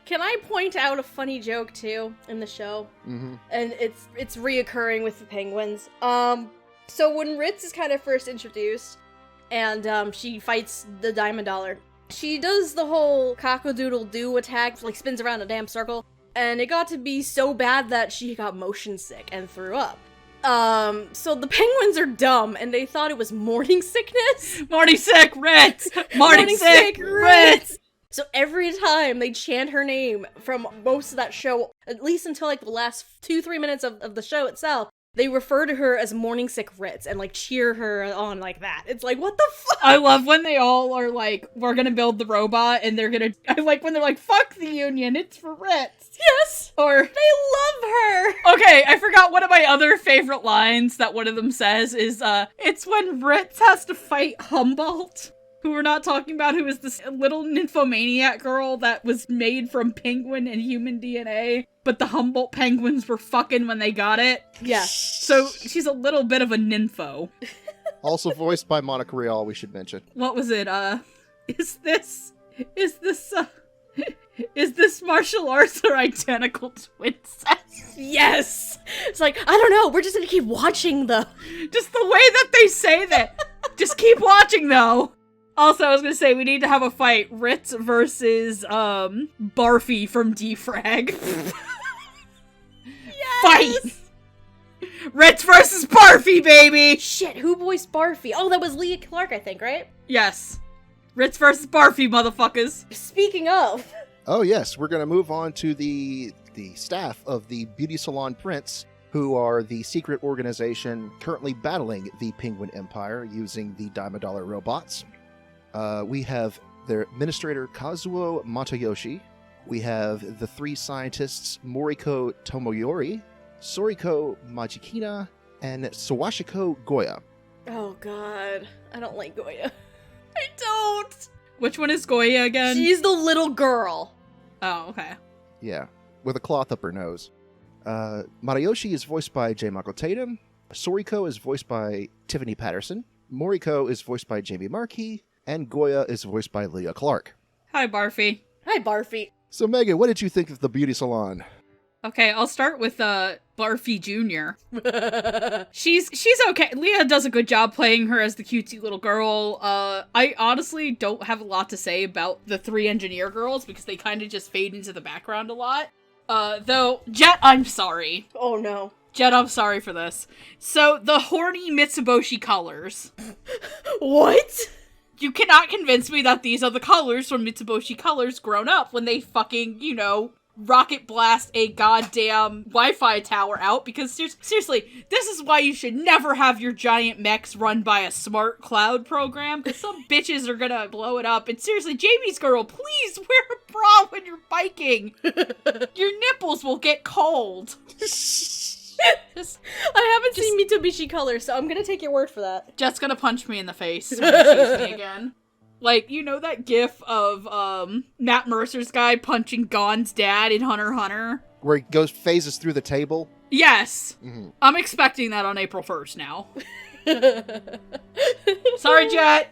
Can I point out a funny joke too in the show? Mm-hmm. And it's reoccurring with the penguins. So when Ritz is kind of first introduced, and she fights the Daimidaler, she does the whole cock-a-doodle-doo attack, like spins around a damn circle, and it got to be so bad that she got motion sick and threw up. So the penguins are dumb, and they thought it was morning sickness. Morning sick, Ritz! Morning sick, Ritz! So every time they chant her name from most of that show, at least until like the last 2-3 minutes of the show itself, they refer to her as Morning Sick Ritz and like cheer her on like that. It's like, what the fuck? I love when they all are like, we're gonna build the robot, and they're gonna, I like when they're like, fuck the union, it's for Ritz. Yes! Or, They love her! okay, I forgot one of my other favorite lines that one of them says is, it's when Ritz has to fight Humboldt, who we're not talking about, who is this little nymphomaniac girl that was made from penguin and human DNA, but the Humboldt penguins were fucking when they got it. Yeah. So she's a little bit of a nympho. Also voiced by Monica Rial, we should mention. What was it? Is this martial arts or identical twin sets? Yes! It's like, I don't know, we're just gonna keep watching the... Just the way that they say that. Just keep watching, though. Also, I was gonna say, we need to have a fight. Ritz versus, Barfy from Defrag. Yes! Fight! Ritz versus Barfy, baby! Shit, who voiced Barfy? Oh, that was Leah Clark, I think, right? Yes. Ritz versus Barfy, motherfuckers. Speaking of... Oh yes, we're going to move on to the staff of the Beauty Salon Prince, who are the secret organization currently battling the Penguin Empire using the Daimidaler robots. We have their administrator Kazuo Matayoshi. We have the three scientists Moriko Tomoyori, Soriko Majikina, and Sawashiko Goya. Oh god, I don't like Goya. I don't! Which one is Goya again? She's the little girl. Oh, okay. Yeah, with a cloth up her nose. Matayoshi is voiced by J. Michael Tatum. Soriko is voiced by Tiffany Patterson. Moriko is voiced by Jamie Markey. And Goya is voiced by Leah Clark. Hi, Barfy. Hi, Barfy. So, Megan, what did you think of the beauty salon? Okay, I'll start with, Barfy Jr. She's okay. Leah does a good job playing her as the cutesy little girl. I honestly don't have a lot to say about the three engineer girls because they kind of just fade into the background a lot. Though, Jet, I'm sorry. Oh no. Jet, I'm sorry for this. So, the horny Mitsubishi colors. What? You cannot convince me that these are the colors from Mitsubishi Colors grown up when they fucking, rocket blast a goddamn Wi-Fi tower out, because seriously, this is why you should never have your giant mechs run by a smart cloud program, because some bitches are gonna blow it up. And seriously, Jamie's girl, please wear a bra when you're biking. Your nipples will get cold. I haven't seen Mitsubishi Color, so I'm gonna take your word for that. Jeff's gonna punch me in the face when he sees me again. Like, you know that gif of, Matt Mercer's guy punching Gon's dad in Hunter x Hunter? Where he phases through the table? Yes! Mm-hmm. I'm expecting that on April 1st now. Sorry, Jet!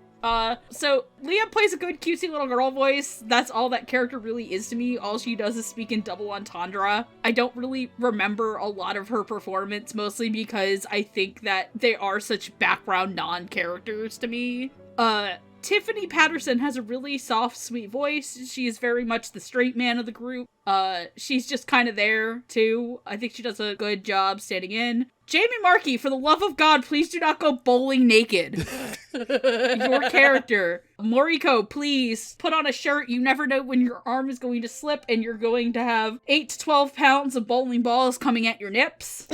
So, Leah plays a good cutesy little girl voice. That's all that character really is to me. All she does is speak in double entendre. I don't really remember a lot of her performance, mostly because I think that they are such background non-characters to me. Tiffany Patterson has a really soft, sweet voice. She is very much the straight man of the group. She's just kind of there, too. I think she does a good job standing in. Jamie Markey, for the love of God, please do not go bowling naked. Your character. Moriko, please put on a shirt. You never know when your arm is going to slip and you're going to have 8 to 12 pounds of bowling balls coming at your nips.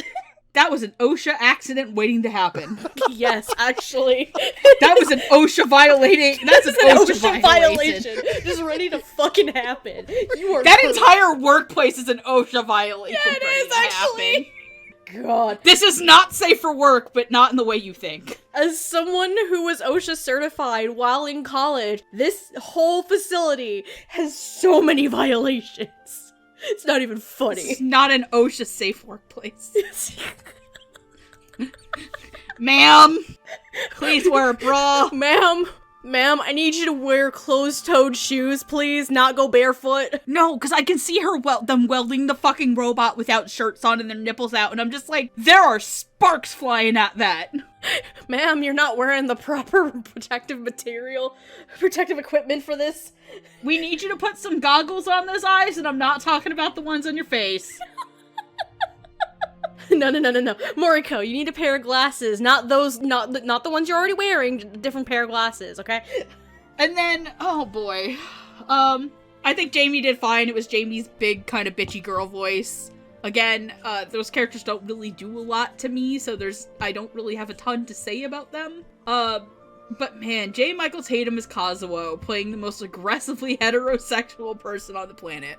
That was an OSHA accident waiting to happen. Yes, actually. That was an OSHA violating. That's an OSHA violation. Just ready to fucking happen. You are that entire workplace is an OSHA violation. Yeah, it is actually. God. This is not safe for work, but not in the way you think. As someone who was OSHA certified while in college, this whole facility has so many violations. It's not even funny. It's not an OSHA safe workplace. Ma'am, please wear a bra. Ma'am, I need you to wear closed-toed shoes, please, not go barefoot. No, because I can see them welding the fucking robot without shirts on and their nipples out, and I'm just like, there are sparks flying at that. Ma'am, you're not wearing the proper protective equipment for this. We need you to put some goggles on those eyes, and I'm not talking about the ones on your face. No. Moriko, you need a pair of glasses, not the ones you're already wearing, a different pair of glasses, okay? And then, oh boy. I think Jamie did fine. It was Jamie's big kind of bitchy girl voice. Again, those characters don't really do a lot to me, so I don't really have a ton to say about them. But man, J. Michael Tatum is Kazuo, playing the most aggressively heterosexual person on the planet.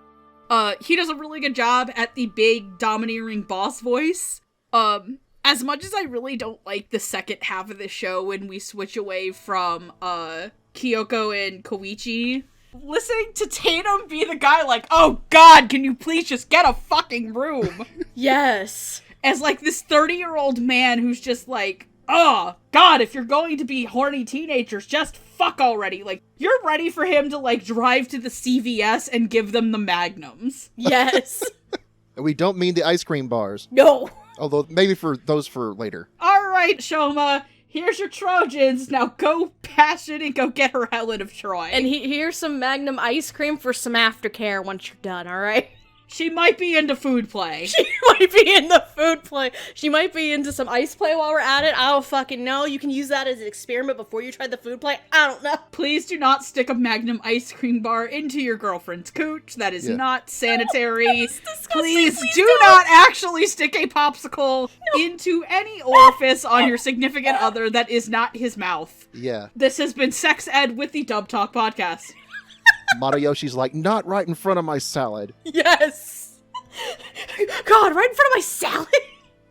He does a really good job at the big, domineering boss voice. As much as I really don't like the second half of the show when we switch away from, Kyoko and Koichi, listening to Tatum be the guy like, oh god, can you please just get a fucking room? Yes. As like this 30-year-old man who's just like, oh god, if you're going to be horny teenagers, just fuck already. Like, you're ready for him to like drive to the CVS and give them the magnums. Yes. And we don't mean the ice cream bars. No. Although, maybe for those for later. Alright, Shoma, here's your Trojans. Now go pass it and go get her Helen of Troy. And here's some Magnum ice cream for some aftercare once you're done, alright? She might be into food play. She might be into food play. She might be into some ice play while we're at it. I don't fucking know. You can use that as an experiment before you try the food play. I don't know. Please do not stick a Magnum ice cream bar into your girlfriend's cooch. That is not sanitary. That's disgusting. Please do not actually stick a popsicle into any orifice on your significant other that is not his mouth. Yeah. This has been Sex Ed with the Dub Talk Podcast. Matayoshi's like, not right in front of my salad. Yes! God, right in front of my salad?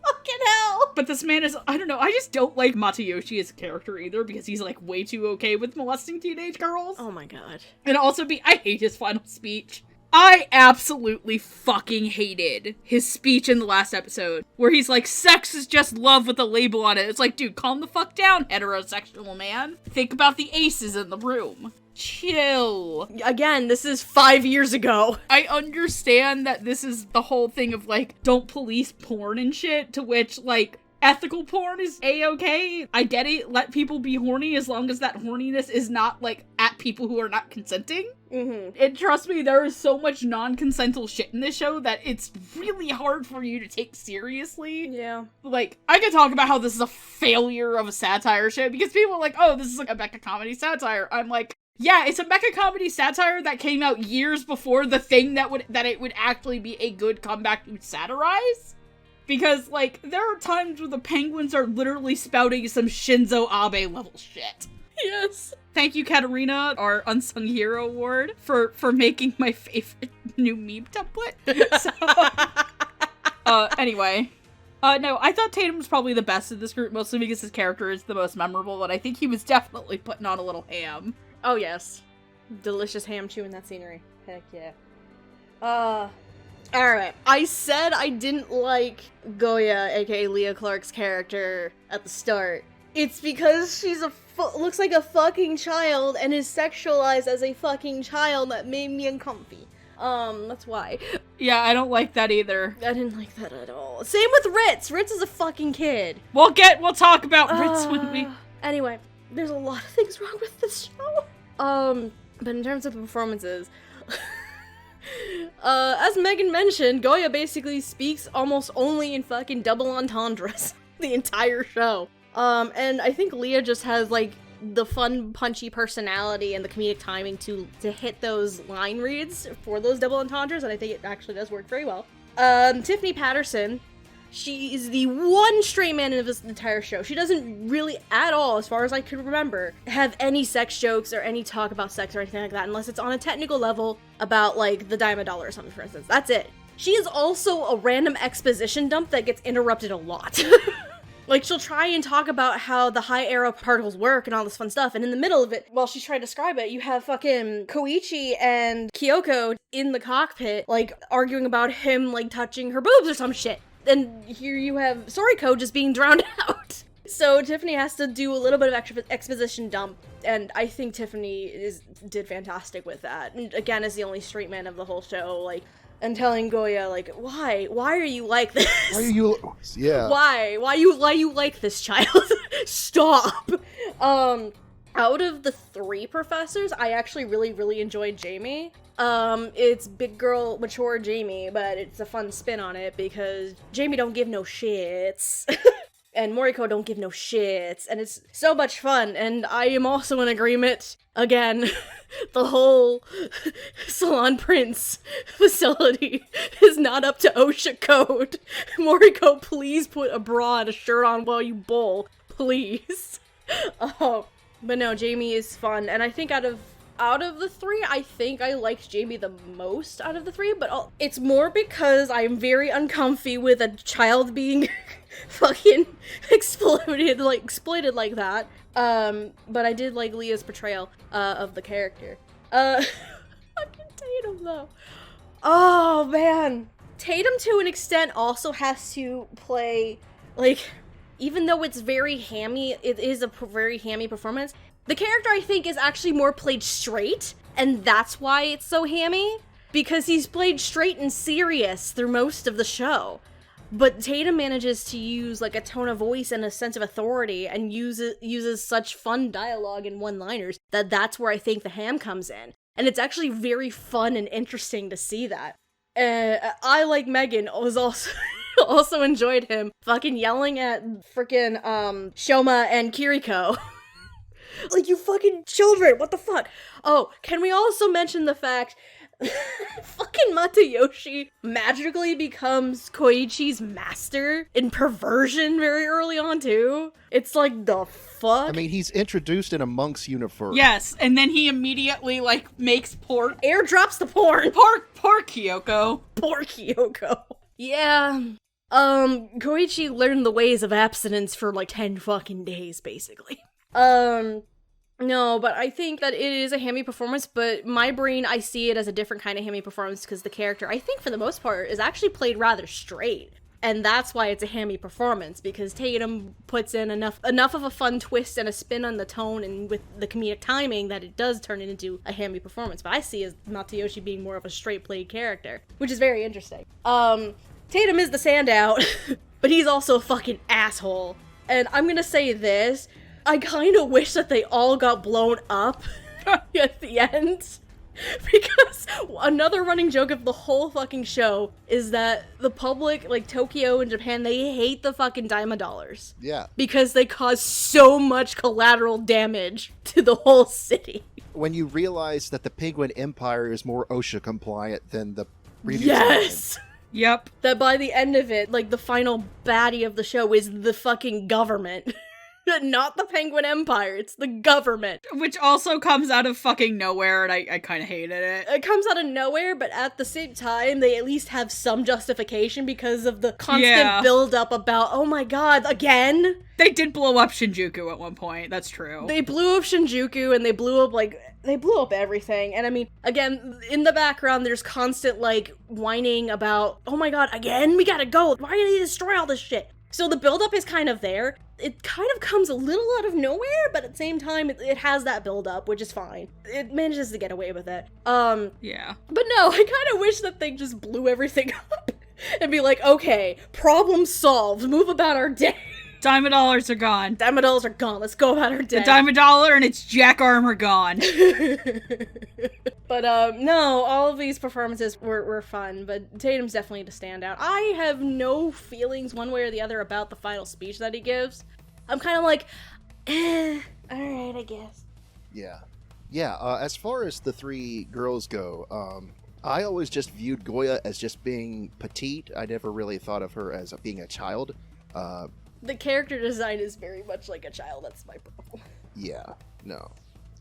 Fucking hell! But this man is, I don't know, I just don't like Matayoshi as a character either, because he's like way too okay with molesting teenage girls. Oh my god. And also I hate his final speech. I absolutely fucking hated his speech in the last episode, where he's like, sex is just love with a label on it. It's like, dude, calm the fuck down, heterosexual man. Think about the aces in the room. Chill. Again, this is 5 years ago. I understand that this is the whole thing of, like, don't police porn and shit, to which, like, ethical porn is A-okay. I get it, let people be horny as long as that horniness is not, like, at people who are not consenting. Mm-hmm. And trust me, there is so much non-consensual shit in this show that it's really hard for you to take seriously. Yeah. Like, I could talk about how this is a failure of a satire show, because people are like, oh, this is like a Becca comedy satire. I'm like, Yeah, it's a mecha comedy satire that came out years before the thing that it would actually be a good comeback to satirize. Because, like, there are times where the penguins are literally spouting some Shinzo Abe level shit. Yes. Thank you, Katarina, our Unsung Hero Award, for making my favorite new meme template. Anyway. No, I thought Tatum was probably the best of this group, mostly because his character is the most memorable, but I think he was definitely putting on a little ham. Oh, yes. Delicious ham chewing that scenery. Heck yeah. Alright. I said I didn't like Goya, aka Leah Clark's character, at the start. It's because she's looks like a fucking child and is sexualized as a fucking child that made me uncomfy. That's why. Yeah, I don't like that either. I didn't like that at all. Same with Ritz. Ritz is a fucking kid. We'll talk about Ritz when we... Anyway, there's a lot of things wrong with this show. But in terms of performances, as Megan mentioned, Goya basically speaks almost only in fucking double entendres the entire show. And I think Leah just has, like, the fun, punchy personality and the comedic timing to hit those line reads for those double entendres, and I think it actually does work very well. Tiffany Patterson, she is the one straight man in this entire show. She doesn't really, at all, as far as I can remember, have any sex jokes or any talk about sex or anything like that, unless it's on a technical level about, like, the Daimidaler or something, for instance. That's it. She is also a random exposition dump that gets interrupted a lot. Like, she'll try and talk about how the high aero particles work and all this fun stuff, and in the middle of it, while she's trying to describe it, you have fucking Koichi and Kyoko in the cockpit, like, arguing about him, like, touching her boobs or some shit. And here you have Soriko just being drowned out. So Tiffany has to do a little bit of exposition dump, and I think Tiffany did fantastic with that. And again, as the only straight man of the whole show, like, and telling Goya, like, why are you like this? Why are you... Yeah. Why you like this, child? Stop! Out of the three professors, I actually really enjoyed Jamie. It's big girl, mature Jamie, but it's a fun spin on it because Jamie don't give no shits. And Moriko don't give no shits, and it's so much fun, and I am also in agreement, again, the whole Salon Prince facility is not up to OSHA code. Moriko, please put a bra and a shirt on while you bowl, please. But no, Jamie is fun, and I think out of the three, I think I liked Jamie the most out of the three, but it's more because I'm very uncomfy with a child being fucking exploited like that. But I did like Leah's portrayal of the character. Fucking Tatum though. Oh man. Tatum to an extent also has to play, like, even though it's very hammy, it is a very hammy performance. The character, I think, is actually more played straight, and that's why it's so hammy, because he's played straight and serious through most of the show. But Tatum manages to use, like, a tone of voice and a sense of authority, and uses such fun dialogue and one-liners that's where I think the ham comes in. And it's actually very fun and interesting to see that. I, like Megan, was also enjoyed him fucking yelling at freaking Shoma and Kiriko. Like, you fucking children, what the fuck? Oh, can we also mention the fact fucking Matayoshi magically becomes Koichi's master in perversion very early on, too? It's like, the fuck? I mean, he's introduced in a monk's uniform. Yes, and then he immediately, like, makes airdrops the porn! Poor Kyoko. Poor Kyoko. Yeah. Koichi learned the ways of abstinence for, like, 10 fucking days, basically. No, but I think that it is a hammy performance, but my brain, I see it as a different kind of hammy performance because the character, I think for the most part, is actually played rather straight. And that's why it's a hammy performance, because Tatum puts in enough of a fun twist and a spin on the tone and with the comedic timing that it does turn it into a hammy performance. But I see as Matayoshi being more of a straight played character, which is very interesting. Tatum is the standout, but he's also a fucking asshole. And I'm gonna say this, I kind of wish that they all got blown up at the end. Because another running joke of the whole fucking show is that the public, like Tokyo and Japan, they hate the fucking Daimidalers. Yeah. Because they cause so much collateral damage to the whole city. When you realize that the Penguin Empire is more OSHA compliant than the previous Yes! Yep. That by the end of it, like, the final baddie of the show is the fucking government. Not the Penguin Empire, it's the government. Which also comes out of fucking nowhere, and I kind of hated it. It comes out of nowhere, but at the same time, they at least have some justification because of the constant build-up about, oh my god, again? They did blow up Shinjuku at one point, that's true. They blew up Shinjuku, and they blew up everything. And I mean, again, in the background, there's constant, like, whining about, oh my god, again? We gotta go! Why did they destroy all this shit? So the build-up is kind of there. It kind of comes a little out of nowhere, but at the same time, it has that build-up, which is fine. It manages to get away with it. Yeah. But no, I kind of wish that they just blew everything up and be like, okay, problem solved, move about our day. Daimidalers are gone. Daimidalers are gone, let's go about our day. The Daimidaler and its jack arm are gone. But, no, all of these performances were fun, but Tatum's definitely the standout. I have no feelings one way or the other about the final speech that he gives. I'm kind of like, alright, I guess. Yeah. Yeah, as far as the three girls go, I always just viewed Goya as just being petite. I never really thought of her as being a child. The character design is very much like a child, that's my problem. Yeah, no.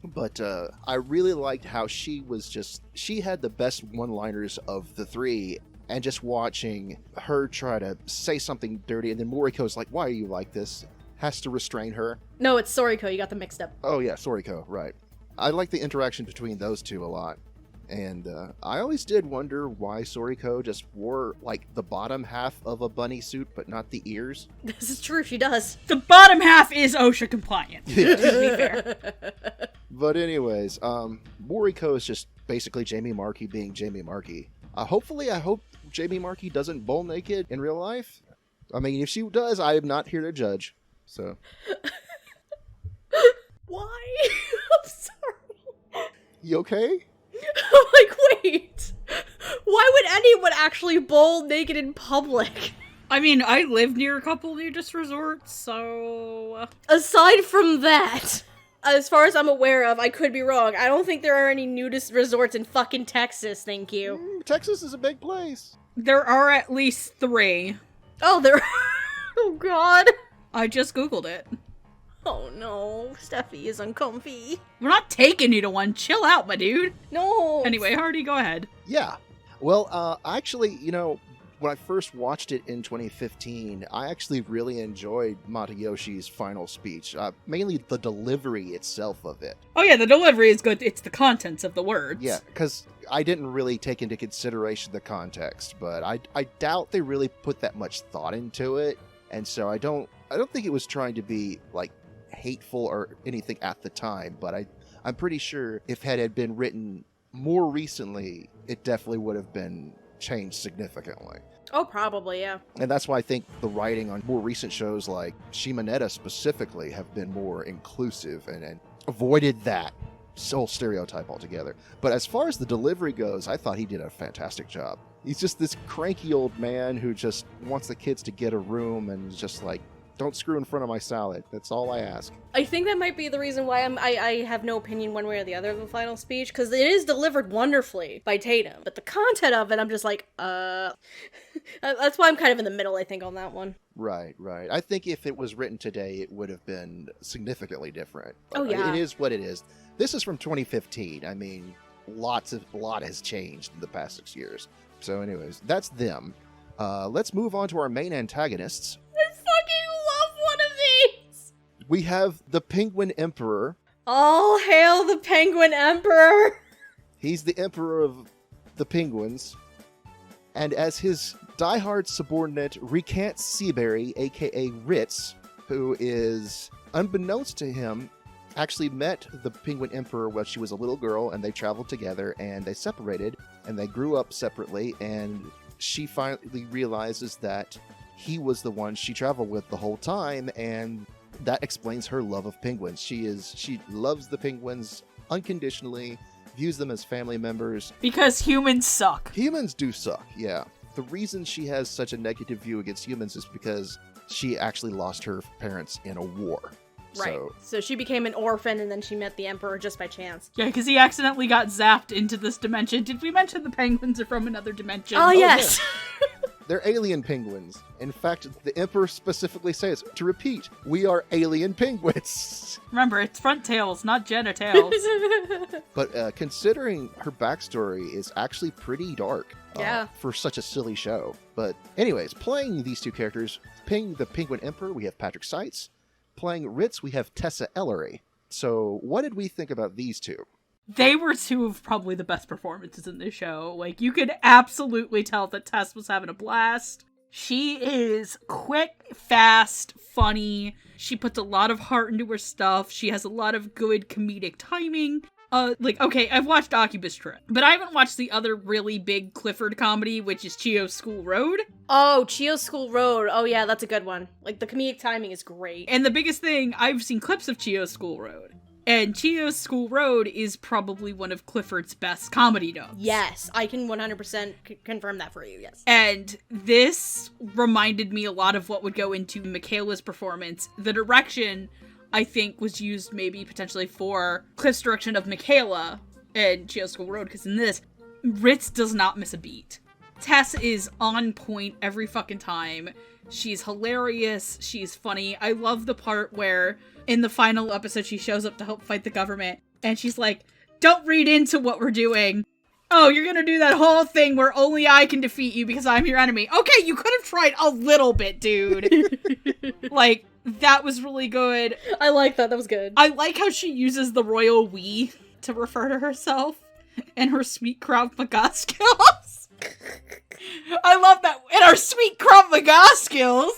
But I really liked how she had the best one-liners of the three, and just watching her try to say something dirty, and then Moriko's like, why are you like this? Has to restrain her. No, it's Soriko, you got them mixed up. Oh yeah, Soriko, right. I like the interaction between those two a lot. And I always did wonder why Soriko just wore, like, the bottom half of a bunny suit, but not the ears. This is true, she does. The bottom half is OSHA compliant, to be fair. But anyways, Moriko is just basically Jamie Marchi being Jamie Marchi. I hope Jamie Marchi doesn't bowl naked in real life. I mean, if she does, I am not here to judge. So. Why? I'm sorry. You okay? I'm like, wait. Why would anyone actually bowl naked in public? I mean, I live near a couple nudist resorts, so... Aside from that, as far as I'm aware of, I could be wrong, I don't think there are any nudist resorts in fucking Texas, thank you. Texas is a big place. There are at least 3. Oh, there Oh god. I just googled it. Oh no, Steffi is uncomfy. We're not taking you to one. Chill out, my dude. No. Anyway, Hardy, go ahead. Yeah. Well, actually, when I first watched it in 2015, I actually really enjoyed Matayoshi's final speech. Mainly the delivery itself of it. Oh yeah, the delivery is good. It's the contents of the words. Yeah, because I didn't really take into consideration the context, but I doubt they really put that much thought into it, and so I don't think it was trying to be, like, hateful or anything at the time, but I'm pretty sure if it had been written more recently, it definitely would have been changed significantly. Oh, probably, yeah. And that's why I think the writing on more recent shows like Shimonetta specifically have been more inclusive and avoided that whole stereotype altogether. But as far as the delivery goes, I thought he did a fantastic job. He's just this cranky old man who just wants the kids to get a room and is just like, don't screw in front of my salad. That's all I ask. I think that might be the reason why I have no opinion one way or the other of the final speech, because it is delivered wonderfully by Tatum, but the content of it, I'm just like, that's why I'm kind of in the middle, I think, on that one. Right. I think if it was written today, it would have been significantly different. But oh, yeah. It is what it is. This is from 2015. I mean, a lot has changed in the past 6 years. So anyways, that's them. Let's move on to our main antagonists. I fucking love one of these! We have the Penguin Emperor. All hail the Penguin Emperor! He's the emperor of the penguins. And as his diehard subordinate recants Seabury, aka Ritz, who is, unbeknownst to him, actually met the Penguin Emperor when she was a little girl, and they traveled together, and they separated, and they grew up separately, and she finally realizes that he was the one she traveled with the whole time, and that explains her love of penguins. She loves the penguins unconditionally, views them as family members. Because humans suck. Humans do suck, yeah. The reason she has such a negative view against humans is because she actually lost her parents in a war. Right. So she became an orphan and then she met the Emperor just by chance. Yeah, because he accidentally got zapped into this dimension. Did we mention the penguins are from another dimension? Oh, yes! They're alien penguins. In fact, the Emperor specifically says, to repeat, we are alien penguins. Remember, it's front tails, not genitals. But considering her backstory is actually pretty dark Yeah. for such a silly show. But anyways, playing these two characters, playing the Penguin Emperor, we have Patrick Seitz. Playing Ritz, we have Tessa Ellery. So what did we think about these two? They were two of probably the best performances in this show. Like, you could absolutely tell that Tess was having a blast. She is quick, fast, funny. She puts a lot of heart into her stuff. She has a lot of good comedic timing. Okay, I've watched Oculus Trip, but I haven't watched the other really big Clifford comedy, which is Chio's School Road. Oh, Chio's School Road. Oh, yeah, that's a good one. Like, the comedic timing is great. And the biggest thing, I've seen clips of Chio's School Road. And Chio's School Road is probably one of Clifford's best comedy dubs. Yes, I can 100% confirm that for you, yes. And this reminded me a lot of what would go into Michaela's performance. The direction, I think, was used maybe potentially for Cliff's direction of Michaela and Chio's School Road, because in this, Ritz does not miss a beat. Tess is on point every fucking time. She's hilarious, she's funny. I love the part where in the final episode she shows up to help fight the government, and she's like, don't read into what we're doing. Oh, you're gonna do that whole thing where only I can defeat you because I'm your enemy. Okay, you could have tried a little bit, dude. Like, that was really good. I like that, that was good. I like how she uses the royal we to refer to herself and her sweet Krav Maga skills. I love that. And our sweet Krav Maga skills.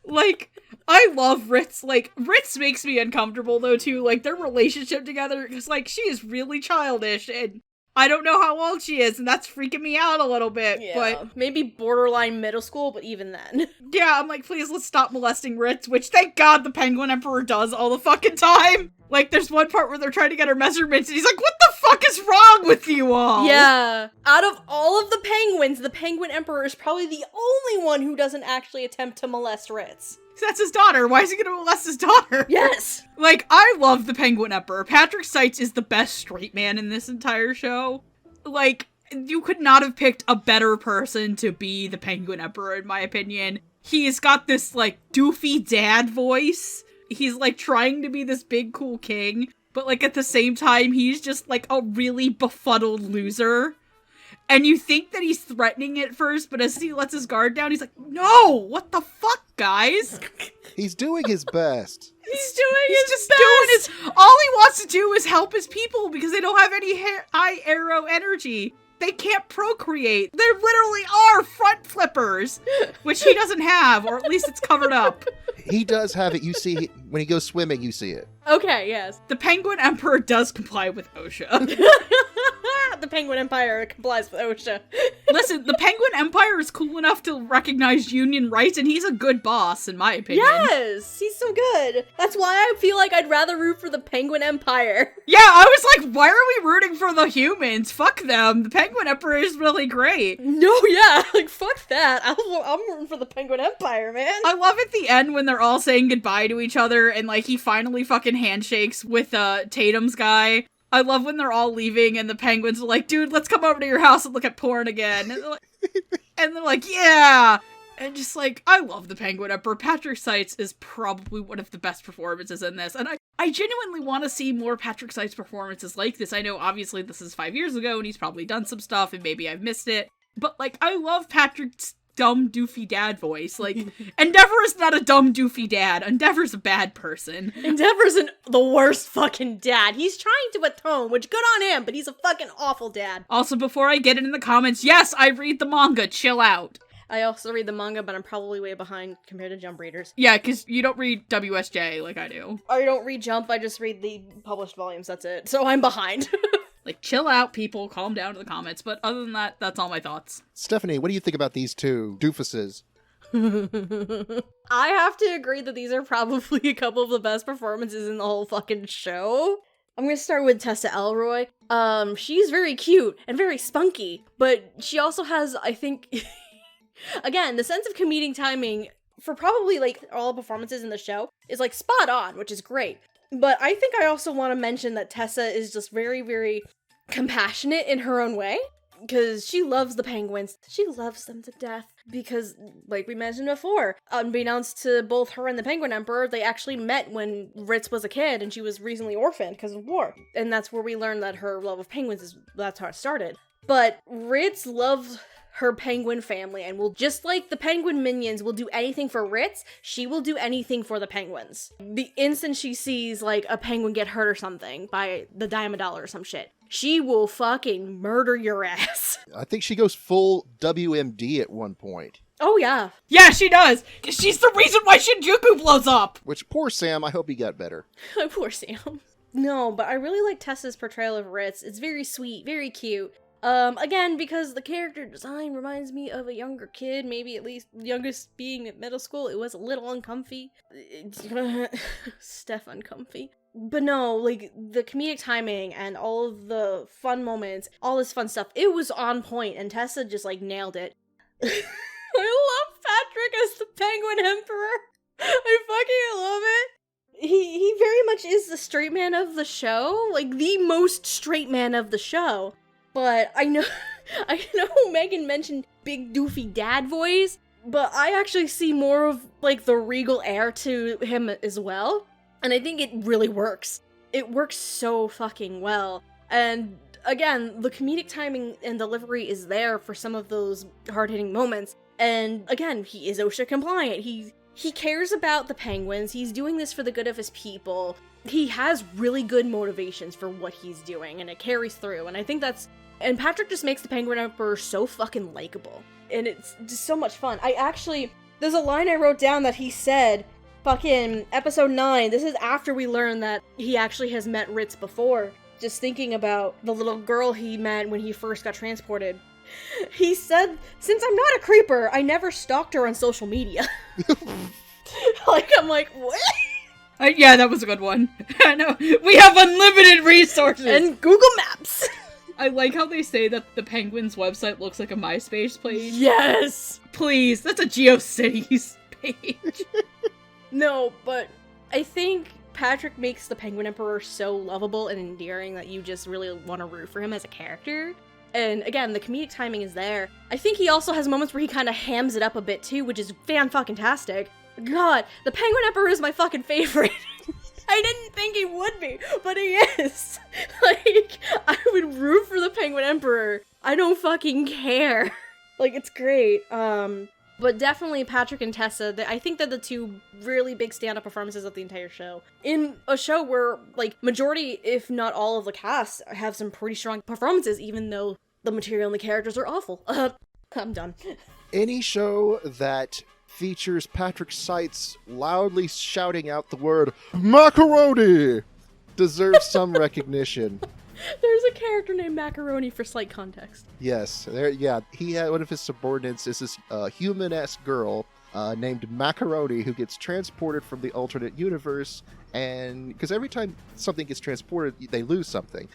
Like, I love Ritz. Like, Ritz makes me uncomfortable, though, too. Like, their relationship together, because, like, she is really childish, and I don't know how old she is, and that's freaking me out a little bit. Yeah, but maybe borderline middle school, but even then. Yeah, I'm like, please, let's stop molesting Ritz, which, thank God, the Penguin Emperor does all the fucking time. Like, there's one part where they're trying to get her measurements, and he's like, what the fuck is wrong with you all? Yeah. Out of all of the penguins, the Penguin Emperor is probably the only one who doesn't actually attempt to molest Ritz. That's his daughter. Why is he gonna molest his daughter? Yes! Like, I love the Penguin Emperor. Patrick Seitz is the best straight man in this entire show. Like, you could not have picked a better person to be the Penguin Emperor, in my opinion. He's got this, like, doofy dad voice. He's, like, trying to be this big, cool king, but, like, at the same time, he's just, like, a really befuddled loser. And you think that he's threatening at first, but as he lets his guard down, he's like, no! What the fuck, guys? He's doing his best. He's just doing his... All he wants to do is help his people because they don't have any high arrow energy. They can't procreate. They literally are front flippers, which he doesn't have, or at least it's covered up. He does have it. You see, when he goes swimming, you see it. Okay, yes. The Penguin Emperor does comply with OSHA. The Penguin Empire complies with OSHA. Listen, the Penguin Empire is cool enough to recognize union rights, and he's a good boss, in my opinion. Yes! He's so good. That's why I feel like I'd rather root for the Penguin Empire. Yeah, I was like, why are we rooting for the humans? Fuck them. The Penguin Emperor is really great. No, yeah, like, fuck that. I'm rooting for the Penguin Empire, man. I love at the end when they're all saying goodbye to each other, and, like, he finally fucking handshakes with, Tatum's guy. I love when they're all leaving and the penguins are like, dude, let's come over to your house and look at porn again. And they're like, yeah! And just like, I love the Penguin Emperor. Patrick Seitz is probably one of the best performances in this. And I genuinely want to see more Patrick Seitz performances like this. I know obviously this is 5 years ago and he's probably done some stuff and maybe I've missed it. But like, I love Patrick's dumb, doofy dad voice. Like, Endeavor is not a dumb, doofy dad. Endeavor's a bad person. Endeavor's the worst fucking dad. He's trying to atone, which good on him, but he's a fucking awful dad. Also, before I get it in the comments, yes, I read the manga. Chill out. I also read the manga, but I'm probably way behind compared to Jump readers. Yeah, because you don't read WSJ like I do. I don't read Jump, I just read the published volumes, that's it. So I'm behind. Like, chill out, people. Calm down in the comments. But other than that, that's all my thoughts. Stephanie, what do you think about these two doofuses? I have to agree that these are probably a couple of the best performances in the whole fucking show. I'm gonna start with Tessa Elroy. She's very cute and very spunky, but she also has, I think, again, the sense of comedic timing for probably, like, all performances in the show is, like, spot on, which is great. But I think I also want to mention that Tessa is just very, very compassionate in her own way. Because she loves the penguins. She loves them to death. Because, like we mentioned before, unbeknownst to both her and the Penguin Emperor, they actually met when Ritz was a kid and she was recently orphaned because of war. And that's where we learned that her love of penguins that's how it started. But Ritz loves her penguin family and will, just like the penguin minions will do anything for Ritz, she will do anything for the penguins. The instant she sees, like, a penguin get hurt or something by the Daimidaler or some shit, she will fucking murder your ass. I think she goes full WMD at one point. Oh, yeah. Yeah, she does. She's the reason why Shinjuku blows up. Which, poor Sam, I hope he got better. Poor Sam. No, but I really like Tessa's portrayal of Ritz. It's very sweet, very cute. Again, because the character design reminds me of a younger kid, maybe at least youngest being at middle school. It was a little uncomfy. Steph uncomfy. But no, like, the comedic timing and all of the fun moments, all this fun stuff, it was on point, and Tessa just, like, nailed it. I love Patrick as the Penguin Emperor. I fucking love it. He very much is the straight man of the show, like, the most straight man of the show. But I know Megan mentioned big doofy dad voice, but I actually see more of, like, the regal air to him as well. And I think it really works. It works so fucking well. And again, the comedic timing and delivery is there for some of those hard-hitting moments. And again, he is OSHA compliant. He cares about the penguins. He's doing this for the good of his people. He has really good motivations for what he's doing, and it carries through. And I think that's... And Patrick just makes the Penguin Emperor so fucking likable. And it's just so much fun. There's a line I wrote down that he said... Fucking episode 9, this is after we learn that he actually has met Ritz before. Just thinking about the little girl he met when he first got transported. He said, "Since I'm not a creeper, I never stalked her on social media." I'm like, what? Yeah, that was a good one. I know. We have unlimited resources! And Google Maps! I like how they say that the Penguins website looks like a MySpace page. Yes! Please, that's a GeoCities page. No, but I think Patrick makes the Penguin Emperor so lovable and endearing that you just really want to root for him as a character. And again, the comedic timing is there. I think he also has moments where he kind of hams it up a bit too, which is fan-fucking-tastic. God, the Penguin Emperor is my fucking favorite. I didn't think he would be, but he is. Like, I would root for the Penguin Emperor. I don't fucking care. Like, it's great. But definitely Patrick and Tessa, I think they're the two really big stand-up performances of the entire show. In a show where, like, majority, if not all of the cast have some pretty strong performances, even though the material and the characters are awful. I'm done. Any show that features Patrick Seitz loudly shouting out the word macaroni deserves some recognition. There's a character named Macaroni for slight context. Yes, he had one of his subordinates is this human-esque girl named Macaroni who gets transported from the alternate universe, and because every time something gets transported, they lose something,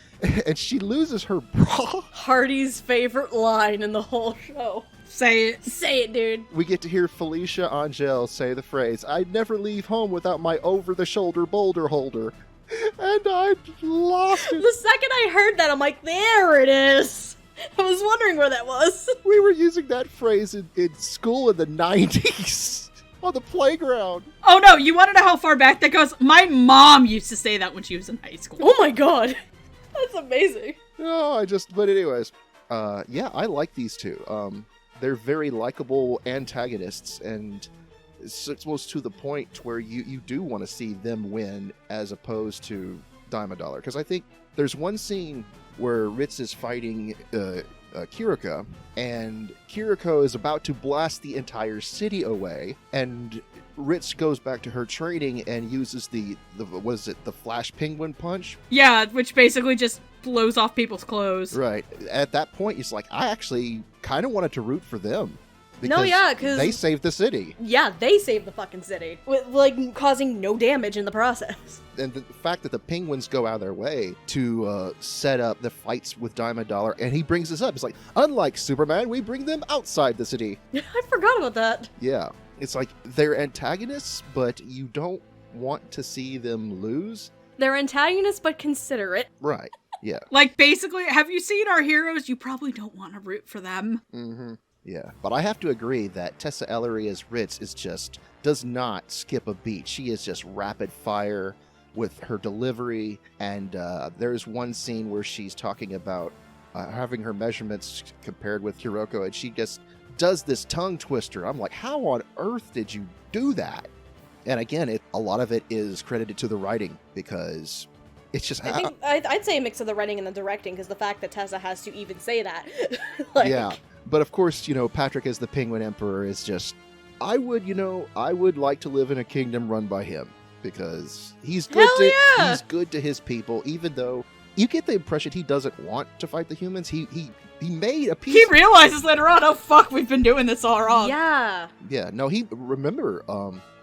and she loses her bra. Hardy's favorite line in the whole show. Say it. Say it, dude. We get to hear Felicia Angel say the phrase, "I'd never leave home without my over-the-shoulder boulder holder." And I lost it. The second I heard that, I'm like, there it is. I was wondering where that was. We were using that phrase in school in the 90s. On the playground. Oh no, you want to know how far back that goes? My mom used to say that when she was in high school. Oh my god. That's amazing. No, but anyways. Yeah, I like these two. They're very likable antagonists, and it's almost to the point where you do want to see them win as opposed to Daimidaler. Because I think there's one scene where Ritz is fighting Kiriko, and Kiriko is about to blast the entire city away, and Ritz goes back to her training and uses the flash penguin punch? Yeah, which basically just blows off people's clothes. Right. At that point, it's like, I actually kind of wanted to root for them. No, yeah, 'cause- they saved the city. Yeah, they saved the fucking city. With, like, causing no damage in the process. And the fact that the Penguins go out of their way to set up the fights with Daimidaler, and he brings this up. It's like, unlike Superman, we bring them outside the city. I forgot about that. Yeah. It's like, they're antagonists, but you don't want to see them lose. They're antagonists, but considerate. Right. Yeah. Like, basically, have you seen our heroes? You probably don't want to root for them. Mm-hmm. Yeah. But I have to agree that Tessa Ellery as Ritz is just, does not skip a beat. She is just rapid fire with her delivery. And there's one scene where she's talking about having her measurements compared with Hiroko, and she just does this tongue twister. I'm like, how on earth did you do that? And again, a lot of it is credited to the writing, because it's just... I think I'd say a mix of the writing and the directing, because the fact that Tessa has to even say that. Like, yeah. But of course, Patrick as the Penguin Emperor is just... I would like to live in a kingdom run by him, because he's good he's good to his people, even though you get the impression he doesn't want to fight the humans. He made a peace. He realizes later on, oh fuck, we've been doing this all wrong. Yeah. Yeah, no, remember,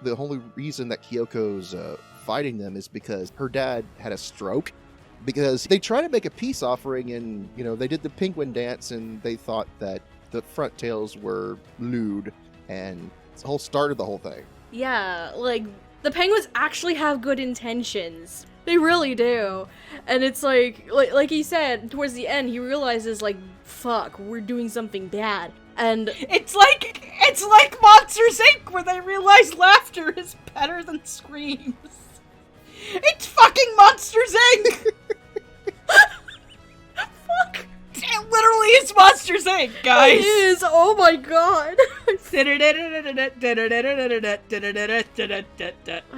the only reason that Kyoko's fighting them is because her dad had a stroke. Because they tried to make a peace offering, and, they did the penguin dance, and they thought that the front tails were lewd, and it's the whole start of the whole thing. Yeah, like, the penguins actually have good intentions. They really do. And it's like he said, towards the end, he realizes, like, fuck, we're doing something bad. And it's like Monsters Inc., where they realize laughter is better than screams. It's fucking Monsters Inc. fuck. It literally is Monsters Inc., guys. It is. Oh my god. I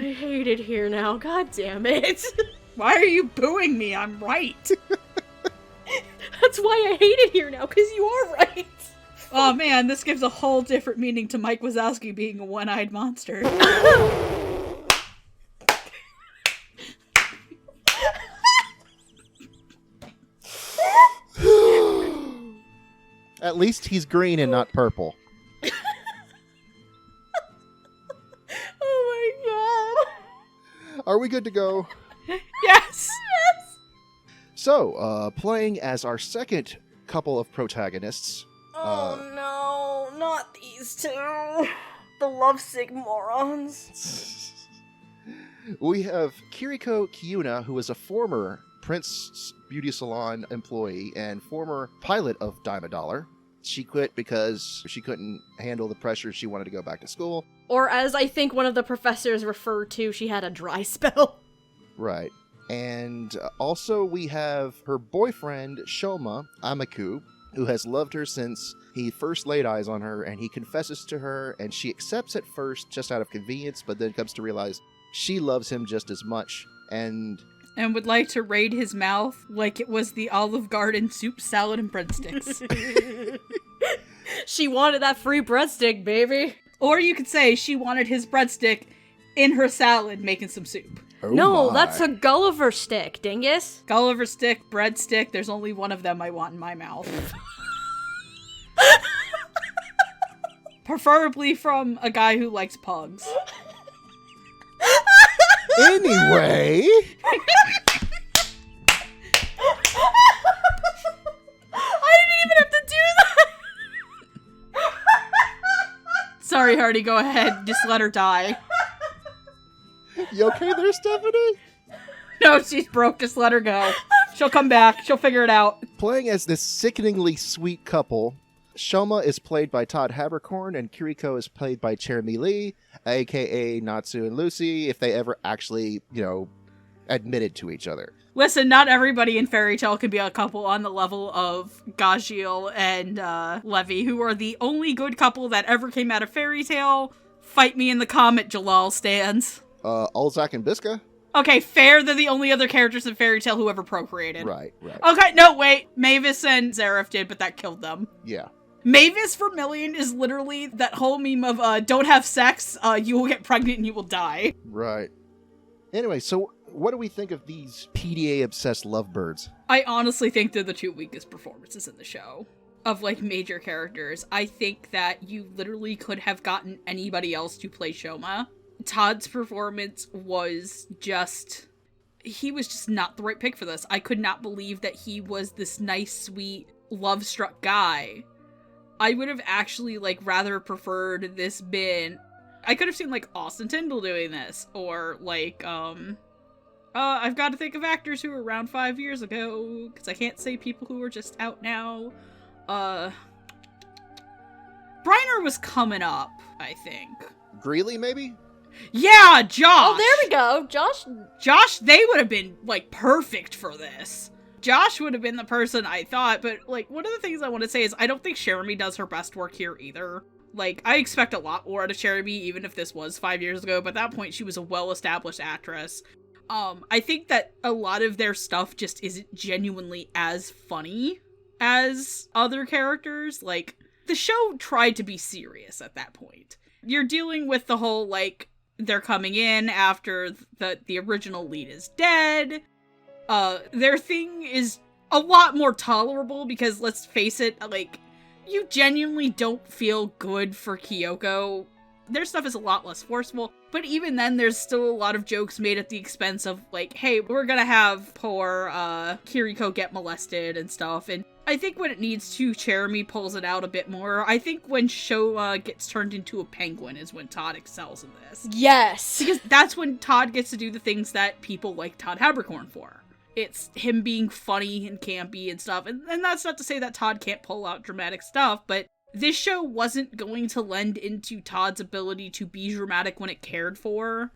hate it here now. God damn it. Why are you booing me? I'm right. That's why I hate it here now, because you are right. Oh man, this gives a whole different meaning to Mike Wazowski being a one-eyed monster. At least he's green and not purple. Oh my god. Are we good to go? Yes! So, playing as our second couple of protagonists. Oh no, not these two. The lovesick morons. We have Kiriko Kiyuna, who is a former Prince Beauty Salon employee and former pilot of Daimidaler. She quit because she couldn't handle the pressure. She wanted to go back to school. Or as I think one of the professors referred to, she had a dry spell. Right. And also we have her boyfriend, Shoma Amiku, who has loved her since he first laid eyes on her, and he confesses to her, and she accepts at first just out of convenience, but then comes to realize she loves him just as much, and would like to raid his mouth like it was the Olive Garden soup, salad, and breadsticks. She wanted that free breadstick, baby. Or you could say she wanted his breadstick in her salad making some soup. oh No, my. that's a Gulliver stick, dingus. Gulliver stick, breadstick, there's only one of them I want in my mouth. Preferably from a guy who likes pugs. Anyway, I didn't even have to do that. Sorry, Hardy, go ahead. Just let her die. you okay there, Stephanie? No, she's broke. Just let her go. She'll come back. She'll figure it out. Playing as this sickeningly sweet couple, Shoma is played by Todd Habercorn, and Kiriko is played by Cherami Lee, aka Natsu and Lucy, if they ever actually, admitted to each other. Listen, not everybody in Fairy Tail can be a couple on the level of Gajiel and Levy, who are the only good couple that ever came out of Fairy Tail. Fight me in the comment, Jalal stands. Alzak and Biska? Okay, fair, they're the only other characters in Fairy Tail who ever procreated. Right. Okay, no, wait. Mavis and Zareth did, but that killed them. Yeah. Mavis Vermillion is literally that whole meme of, don't have sex, you will get pregnant and you will die. Right. Anyway, so what do we think of these PDA-obsessed lovebirds? I honestly think they're the two weakest performances in the show. of, like, major characters, I think that you literally could have gotten anybody else to play Shoma. Todd's performance was just... he was just not the right pick for this. I could not believe that he was this nice, sweet, love-struck guy. I would have actually, like, rather preferred this been... I could have seen, like, Austin Tyndall doing this, or, like, I've got to think of actors who were around 5 years ago, because I can't say people who are just out now. Briner was coming up, I think. Greeley, maybe? Yeah, Josh! Oh, there we go. Josh, they would have been, like, perfect for this. Josh would have been the person I thought, but, like, one of the things I want to say is I don't think Jeremy does her best work here either. Like, I expect a lot more out of Jeremy, even if this was 5 years ago, but at that point she was a well-established actress. I think that a lot of their stuff just isn't genuinely as funny as other characters. Like, the show tried to be serious at that point. You're dealing with the whole, like, they're coming in after the original lead is dead. Their thing is a lot more tolerable because, let's face it, like, you genuinely don't feel good for Kyoko. Their stuff is a lot less forceful, but even then there's still a lot of jokes made at the expense of, like, hey, we're gonna have poor Kiriko get molested and stuff, and I think when it needs to, Jeremy pulls it out a bit more. I think when Shoma gets turned into a penguin is when Todd excels in this. Yes! Because that's when Todd gets to do the things that people like Todd Habercorn for. It's him being funny and campy and stuff, and that's not to say that Todd can't pull out dramatic stuff, but this show wasn't going to lend into Todd's ability to be dramatic when it cared for,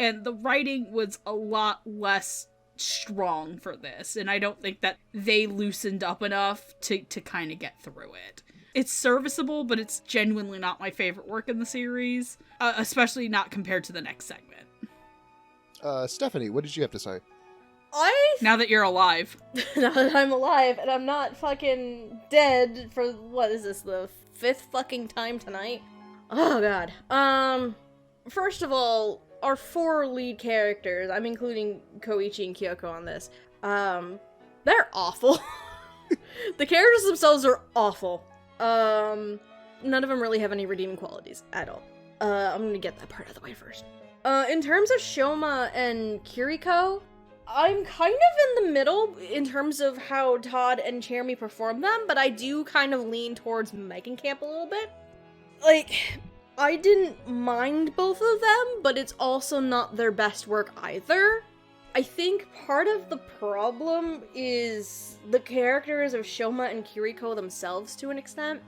and the writing was a lot less strong for this, and I don't think that they loosened up enough to kind of get through it. It's serviceable, but it's genuinely not my favorite work in the series, especially not compared to the next segment. Stephanie, what did you have to say? Now that you're alive. Now that I'm alive and I'm not fucking dead for, what is this, the 5th fucking time tonight? Oh god. First of all, our 4 lead characters, I'm including Koichi and Kyoko on this, they're awful. The characters themselves are awful. None of them really have any redeeming qualities at all. I'm gonna get that part out of the way first. In terms of Shoma and Kiriko, I'm kind of in the middle in terms of how Todd and Jeremy perform them, but I do kind of lean towards Megan Camp a little bit. Like, I didn't mind both of them, but it's also not their best work either. I think part of the problem is the characters of Shoma and Kiriko themselves to an extent,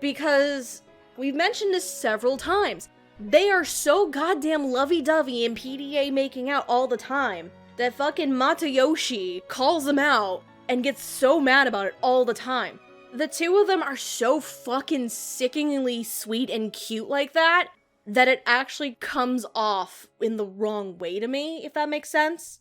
because we've mentioned this several times. They are so goddamn lovey-dovey and PDA making out all the time that fucking Matayoshi calls them out and gets so mad about it all the time. The two of them are so fucking sickeningly sweet and cute like that it actually comes off in the wrong way to me, if that makes sense.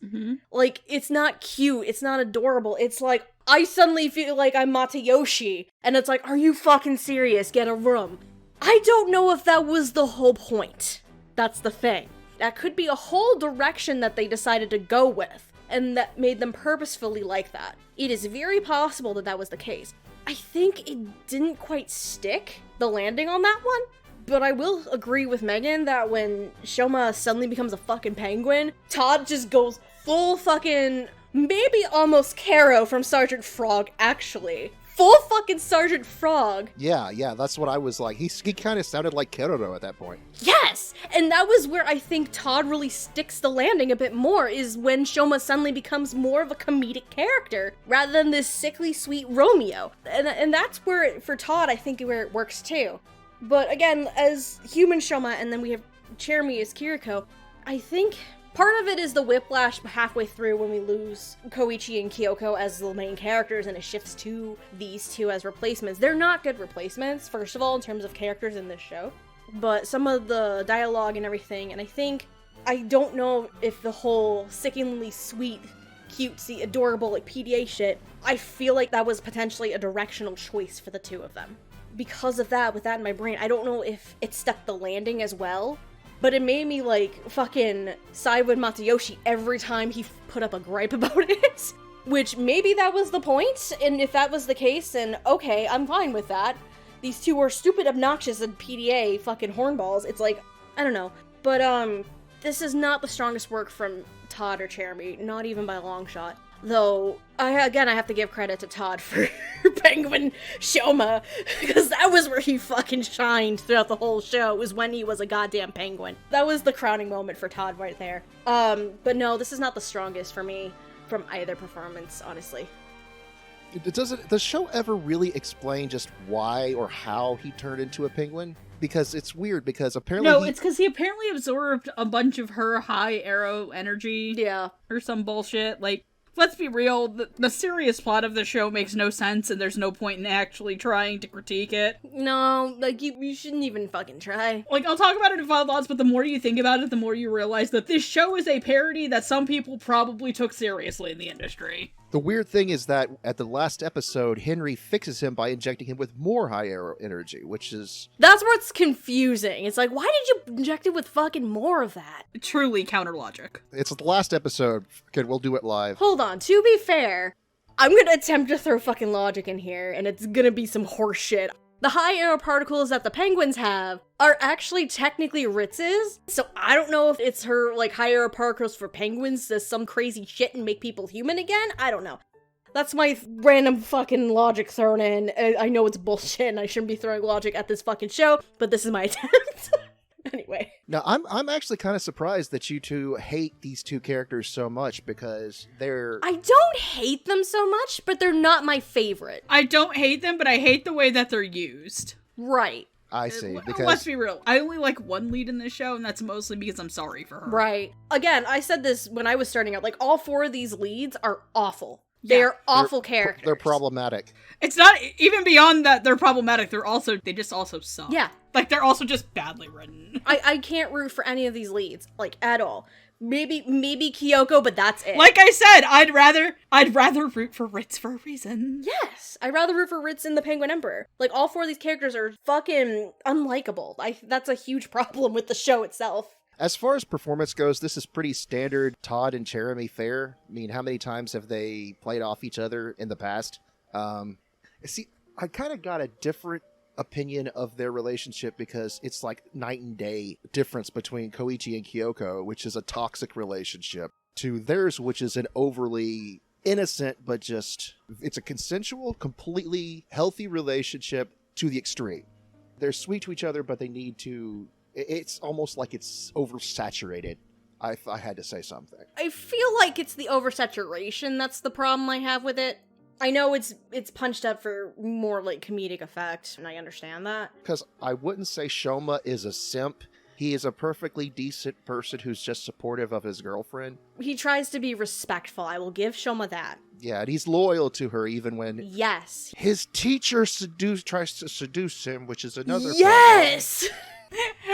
Like, it's not cute, it's not adorable, it's like, I suddenly feel like I'm Matayoshi, and it's like, are you fucking serious? Get a room. I don't know if that was the whole point. That's the thing. That could be a whole direction that they decided to go with, and that made them purposefully like that. It is very possible that that was the case. I think it didn't quite stick, the landing on that one, but I will agree with Megan that when Shoma suddenly becomes a fucking penguin, Todd just goes full fucking, maybe almost Caro from Sergeant Frog, actually. Full fucking Sergeant Frog. Yeah, that's what I was like. He kind of sounded like Keroro at that point. Yes! And that was where I think Todd really sticks the landing a bit more, is when Shoma suddenly becomes more of a comedic character, rather than this sickly sweet Romeo. And that's where, for Todd, I think where it works too. But again, as human Shoma, and then we have Jeremy as Kiriko, I think part of it is the whiplash halfway through when we lose Koichi and Kyoko as the main characters and it shifts to these two as replacements. They're not good replacements, first of all, in terms of characters in this show, but some of the dialogue and everything, and I don't know if the whole sickeningly sweet, cutesy, adorable, like PDA shit, I feel like that was potentially a directional choice for the two of them. Because of that, with that in my brain, I don't know if it stuck the landing as well, but it made me, like, fucking side with Matayoshi every time he put up a gripe about it. Which maybe that was the point, and if that was the case, then okay, I'm fine with that. These two are stupid, obnoxious, and PDA fucking hornballs. It's like, I don't know. But, this is not the strongest work from Todd or Jeremy, not even by a long shot. Though, I have to give credit to Todd for Penguin Shoma, because that was where he fucking shined throughout the whole show, was when he was a goddamn penguin. That was the crowning moment for Todd right there. But no, this is not the strongest for me from either performance, honestly. Does the show ever really explain just why or how he turned into a penguin? Because it's weird, because apparently it's because he apparently absorbed a bunch of her high arrow energy. Yeah. Or some bullshit. Like, let's be real, the serious plot of the show makes no sense, and there's no point in actually trying to critique it. No, like, you shouldn't even fucking try. Like, I'll talk about it in Final Thoughts, but the more you think about it, the more you realize that this show is a parody that some people probably took seriously in the industry. the weird thing is that at the last episode, Henry fixes him by injecting him with more high arrow energy, which is... That's what's confusing. It's like, why did you inject it with fucking more of that? Truly counter logic. It's the last episode. Okay, we'll do it live. Hold on, to be fair, I'm gonna attempt to throw fucking logic in here, and it's gonna be some horse shit. The high arrow particles that the penguins have are actually technically Ritz's, so I don't know if it's her, like, high arrow particles for penguins does some crazy shit and make people human again? I don't know. That's my random fucking logic thrown in. I know it's bullshit and I shouldn't be throwing logic at this fucking show, but this is my attempt. Anyway. Now, I'm actually kind of surprised that you two hate these two characters so much, because they're... I don't hate them so much, but they're not my favorite. I don't hate them, but I hate the way that they're used. Right. I see, because... Let's be real. I only like one lead in this show, and that's mostly because I'm sorry for her. Right. Again, I said this when I was starting out, like, all four of these leads are awful. They're awful characters. They're problematic. It's not, even beyond that they're problematic, they just also suck. Yeah. Like, they're also just badly written. I can't root for any of these leads, like, at all. Maybe Kyoko, but that's it. Like I said, I'd rather root for Ritz for a reason. Yes, I'd rather root for Ritz and the Penguin Emperor. Like, all four of these characters are fucking unlikable. That's a huge problem with the show itself. As far as performance goes, this is pretty standard Todd and Jeremy fare. I mean, how many times have they played off each other in the past? See, I kind of got a different opinion of their relationship, because it's like night and day difference between Koichi and Kyoko, which is a toxic relationship, to theirs, which is an overly innocent, but just, it's a consensual, completely healthy relationship to the extreme. They're sweet to each other, but they need to... It's almost like it's oversaturated. I had to say something. I feel like it's the oversaturation that's the problem I have with it. I know it's punched up for more, like, comedic effect, and I understand that. Because I wouldn't say Shoma is a simp. He is a perfectly decent person who's just supportive of his girlfriend. He tries to be respectful, I will give Shoma that. Yeah, and he's loyal to her even when... Yes. His teacher tries to seduce him, which is another Yes!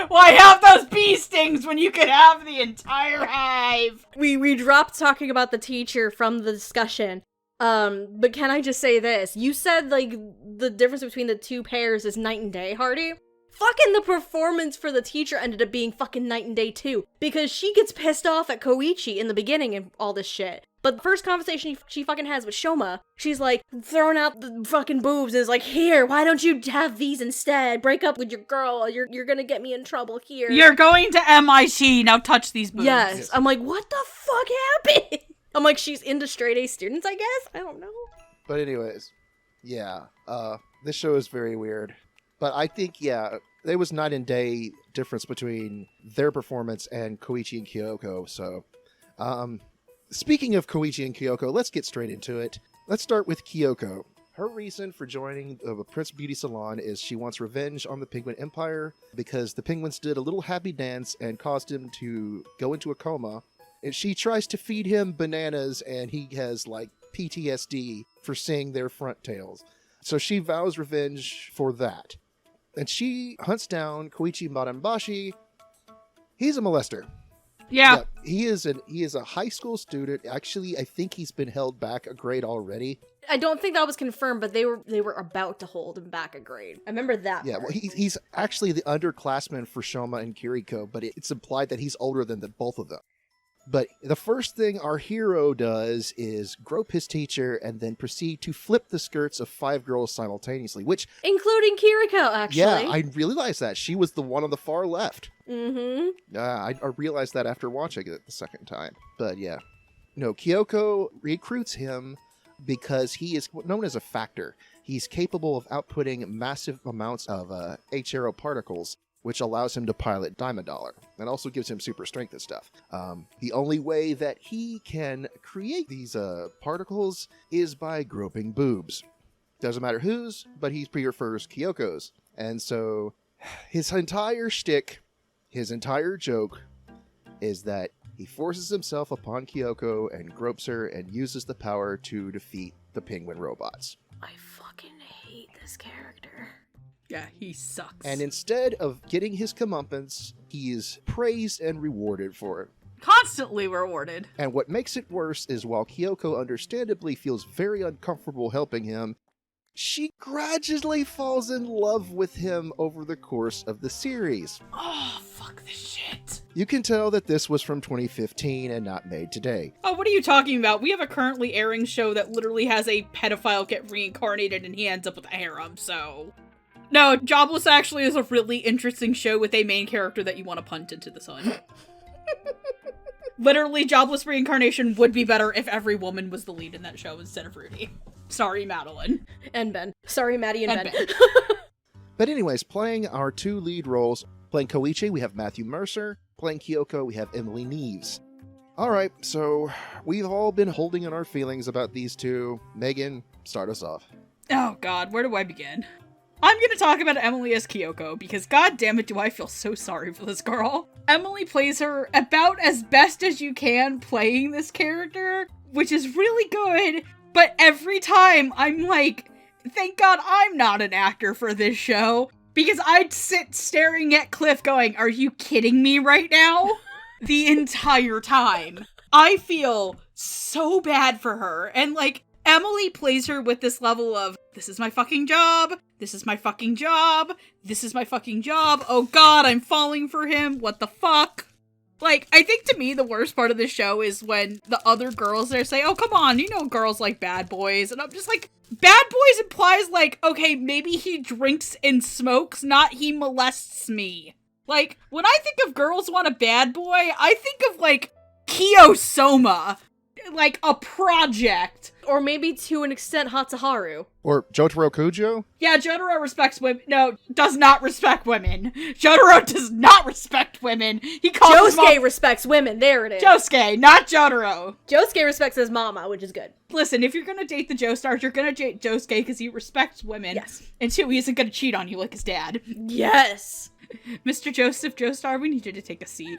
Why have those bee stings when you could have the entire hive? We dropped talking about the teacher from the discussion. But can I just say this? You said, like, the difference between the two pairs is night and day, Hardy. Fucking the performance for the teacher ended up being fucking night and day too. Because she gets pissed off at Koichi in the beginning and all this shit. But the first conversation she fucking has with Shoma, she's like throwing out the fucking boobs and is like, here, why don't you have these instead? Break up with your girl, you're gonna get me in trouble here. You're going to MIT, now touch these boobs. Yes. I'm like, what the fuck happened? I'm like, she's into straight A students, I guess? I don't know. But anyways, yeah, this show is very weird. But I think, yeah, there was night and day difference between their performance and Koichi and Kyoko, so... Speaking of Koichi and Kyoko, let's get straight into it. Let's start with Kyoko. Her reason for joining the Prince Beauty Salon is she wants revenge on the Penguin Empire because the penguins did a little happy dance and caused him to go into a coma. And she tries to feed him bananas, and he has, like, PTSD for seeing their front tails. So she vows revenge for that. And she hunts down Koichi Madanbashi. He's a molester. Yeah. He is a high school student. Actually, I think he's been held back a grade already. I don't think that was confirmed, but they were about to hold him back a grade. I remember that. Yeah, well, he's actually the underclassman for Shoma and Kiriko, but it's implied that he's older than both of them. But the first thing our hero does is grope his teacher and then proceed to flip the skirts of 5 girls simultaneously, which... Including Kiriko, actually. Yeah, I realized that. She was the one on the far left. Mm-hmm. I realized that after watching it the second time. But yeah. No, Kyoko recruits him because he is known as a factor. He's capable of outputting massive amounts of H-arrow particles, which allows him to pilot Daimidaler, and also gives him super strength and stuff. The only way that he can create these particles is by groping boobs. Doesn't matter whose, but he prefers Kyoko's. And so his entire shtick, his entire joke, is that he forces himself upon Kyoko and gropes her and uses the power to defeat the penguin robots. I fucking hate this character. Yeah, he sucks. And instead of getting his comeuppance, he is praised and rewarded for it. Constantly rewarded. And what makes it worse is while Kyoko understandably feels very uncomfortable helping him, she gradually falls in love with him over the course of the series. Oh, fuck this shit. You can tell that this was from 2015 and not made today. Oh, what are you talking about? We have a currently airing show that literally has a pedophile get reincarnated and he ends up with a harem, so... No, Jobless actually is a really interesting show with a main character that you want to punt into the sun. Literally, Jobless Reincarnation would be better if every woman was the lead in that show instead of Rudy. Sorry, Madeline. And Ben. Sorry, Maddie and Ben. But anyways, playing our 2 lead roles, playing Koichi, we have Matthew Mercer. Playing Kyoko, we have Emily Neves. Alright, so we've all been holding in our feelings about these two. Megan, start us off. Oh god, where do I begin? I'm gonna talk about Emily as Kyoko, because god damn it do I feel so sorry for this girl. Emily plays her about as best as you can playing this character, which is really good, but every time I'm like, thank god I'm not an actor for this show, because I'd sit staring at Cliff going, are you kidding me right now? The entire time. I feel so bad for her, and like, Emily plays her with this level of, this is my fucking job, this is my fucking job, this is my fucking job, oh god, I'm falling for him, what the fuck? Like, I think to me the worst part of the show is when the other girls there say, oh come on, you know girls like bad boys, and I'm just like, bad boys implies like, okay, maybe he drinks and smokes, not he molests me. Like, when I think of girls want a bad boy, I think of like, Kiyosoma. Like, a project. Or maybe to an extent Hatsuharu. Or Jotaro Kujo? Yeah, Jotaro respects women. No, does not respect women. Jotaro does not respect women. He calls Josuke respects women, there it is. Josuke, not Jotaro. Josuke respects his mama, which is good. Listen, if you're gonna date the Joestars, you're gonna date Josuke because he respects women. Yes. And 2, he isn't gonna cheat on you like his dad. Yes. Mr. Joseph Joestar, we need you to take a seat.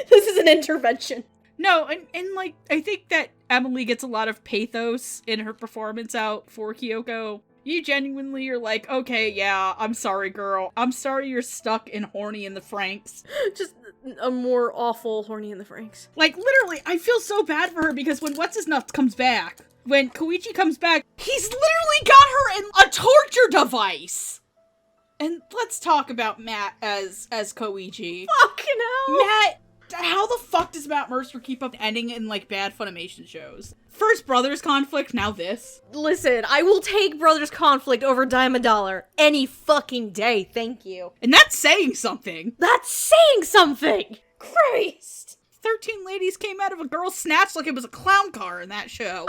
This is an intervention. No, and like, I think that Emily gets a lot of pathos in her performance out for Kyoko. You genuinely are like, okay, yeah, I'm sorry, girl. I'm sorry you're stuck in Horny in the Franks. Just a more awful Horny in the Franks. Like, literally, I feel so bad for her because when What's-His-Nuts comes back, when Koichi comes back, he's literally got her in a torture device! And let's talk about Matt as Koichi. Fucking hell! Matt, how the fuck does Matt Mercer keep up ending in, like, bad Funimation shows? First Brothers conflict, now this. Listen, I will take Brothers conflict over Daimidaler any fucking day, thank you. And that's saying something. That's saying something! Christ! 13 ladies came out of a girl's snatch like it was a clown car in that show.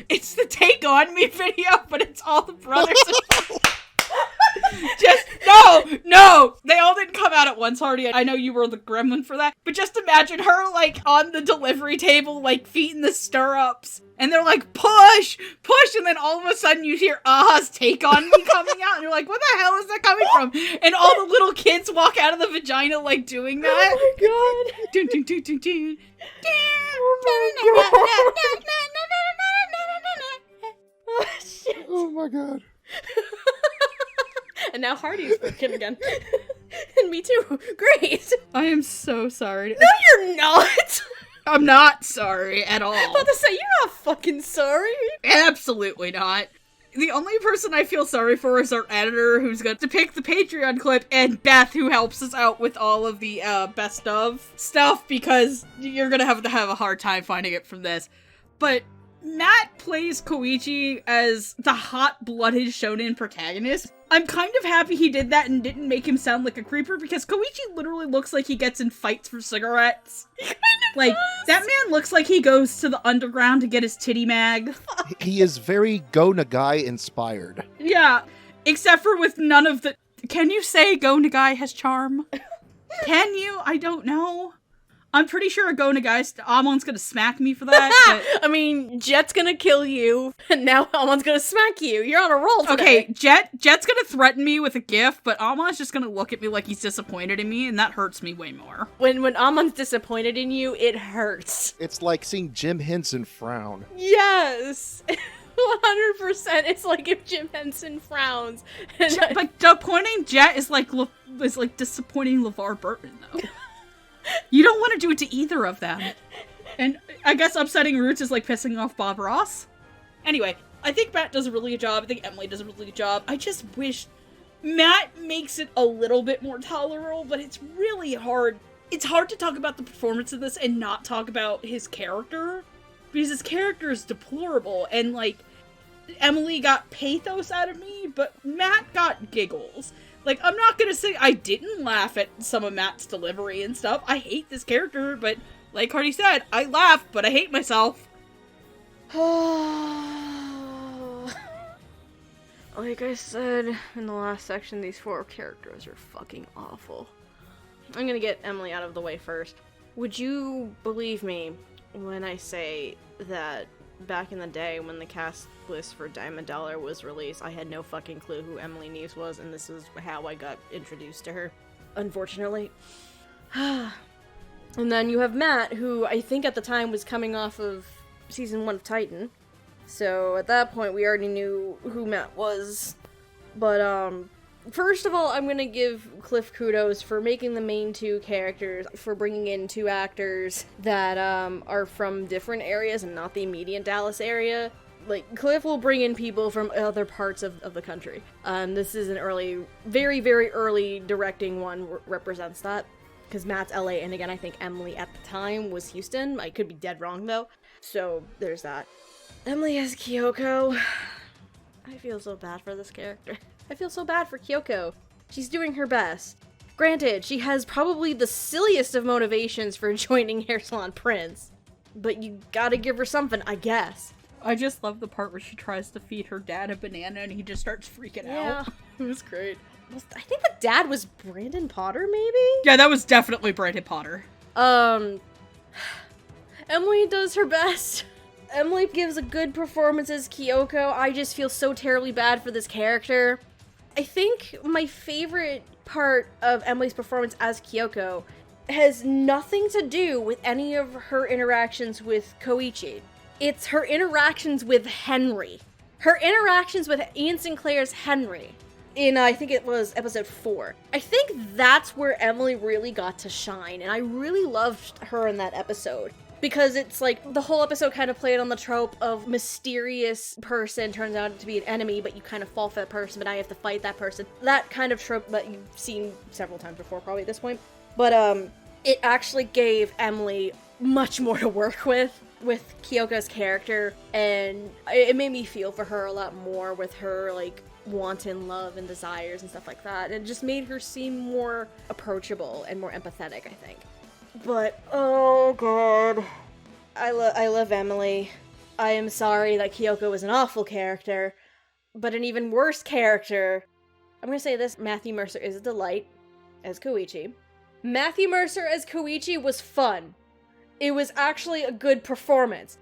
It's the Take On Me video, but it's all the brothers. Just, no, they all didn't come out at once, Hardy. I know you were the gremlin for that, but just imagine her, like, on the delivery table, like, feet in the stirrups, and they're like, push, and then all of a sudden you hear Aha's Take On Me coming out, and you're like, what the hell is that coming from? And all the little kids walk out of the vagina, like, doing that. Oh my god. Dun, dun, dun, dun, dun. Oh shit. Oh my god. And now Hardy's broken again. And me too. Great. I am so sorry. No, you're not. I'm not sorry at all. I was about to say, you're not fucking sorry. Absolutely not. The only person I feel sorry for is our editor, who's going to pick the Patreon clip, and Beth, who helps us out with all of the best of stuff, because you're gonna have a hard time finding it from this. But Matt plays Koichi as the hot-blooded shonen protagonist. I'm kind of happy he did that and didn't make him sound like a creeper, because Koichi literally looks like he gets in fights for cigarettes. He kind of Like, does. that man looks like he goes to the underground to get his titty mag. He is very Go Nagai inspired. Yeah, except for with none of the... Can you say Go Nagai has charm? Can you? I don't know. I'm pretty sure a Go Nagai... Amon's gonna smack me for that, but... I mean, Jet's gonna kill you, and now Amon's gonna smack you. You're on a roll today. Okay, Jet's gonna threaten me with a gift, but Amon's just gonna look at me like he's disappointed in me, and that hurts me way more. When Amon's disappointed in you, it hurts. It's like seeing Jim Henson frown. Yes! 100%. It's like if Jim Henson frowns. And But disappointing Jet is like disappointing LeVar Burton, though. You don't want to do it to either of them. And I guess upsetting Roots is like pissing off Bob Ross. Anyway, I think Matt does a really good job. I think Emily does a really good job. I just wish Matt makes it a little bit more tolerable, but it's really hard. It's hard to talk about the performance of this and not talk about his character, because his character is deplorable, and like, Emily got pathos out of me, but Matt got giggles. Like, I'm not gonna say I didn't laugh at some of Matt's delivery and stuff. I hate this character, but like Hardy said, I laugh, but I hate myself. Like I said in the last section, these 4 characters are fucking awful. I'm gonna get Emily out of the way first. Would you believe me when I say that back in the day when the cast list for Daimidaler was released, I had no fucking clue who Emily Neves was, and this is how I got introduced to her, unfortunately. And then you have Matt, who I think at the time was coming off of season 1 of Titan. So at that point, we already knew who Matt was. But, first of all, I'm gonna give Cliff kudos for making the main 2 characters, for bringing in 2 actors that, are from different areas and not the immediate Dallas area. Like, Cliff will bring in people from other parts of the country. This is an early, very, very early directing one represents that. Because Matt's LA, and again, I think Emily at the time was Houston. I could be dead wrong, though. So, there's that. Emily as Kyoko. I feel so bad for this character. I feel so bad for Kyoko. She's doing her best. Granted, she has probably the silliest of motivations for joining Hair Salon Prince. But you gotta give her something, I guess. I just love the part where she tries to feed her dad a banana and he just starts freaking out. It was great. I think the dad was Brandon Potter, maybe? Yeah, that was definitely Brandon Potter. Emily does her best. Emily gives a good performance as Kyoko. I just feel so terribly bad for this character. I think my favorite part of Emily's performance as Kyoko has nothing to do with any of her interactions with Koichi. It's her interactions with Henry. Her interactions with Ian Sinclair's Henry. In, I think it was episode 4. I think that's where Emily really got to shine, and I really loved her in that episode. Because it's like, the whole episode kind of played on the trope of mysterious person turns out to be an enemy, but you kind of fall for that person, but now you have to fight that person. That kind of trope that you've seen several times before, probably at this point. But, it actually gave Emily much more to work with Kyoko's character, and it made me feel for her a lot more with her, like, wanton love and desires and stuff like that. It just made her seem more approachable and more empathetic, I think. But, oh god. I love Emily. I am sorry that Kyoko is an awful character, but an even worse character. I'm gonna say this, Matthew Mercer is a delight as Koichi. Matthew Mercer as Koichi was fun. It was actually a good performance.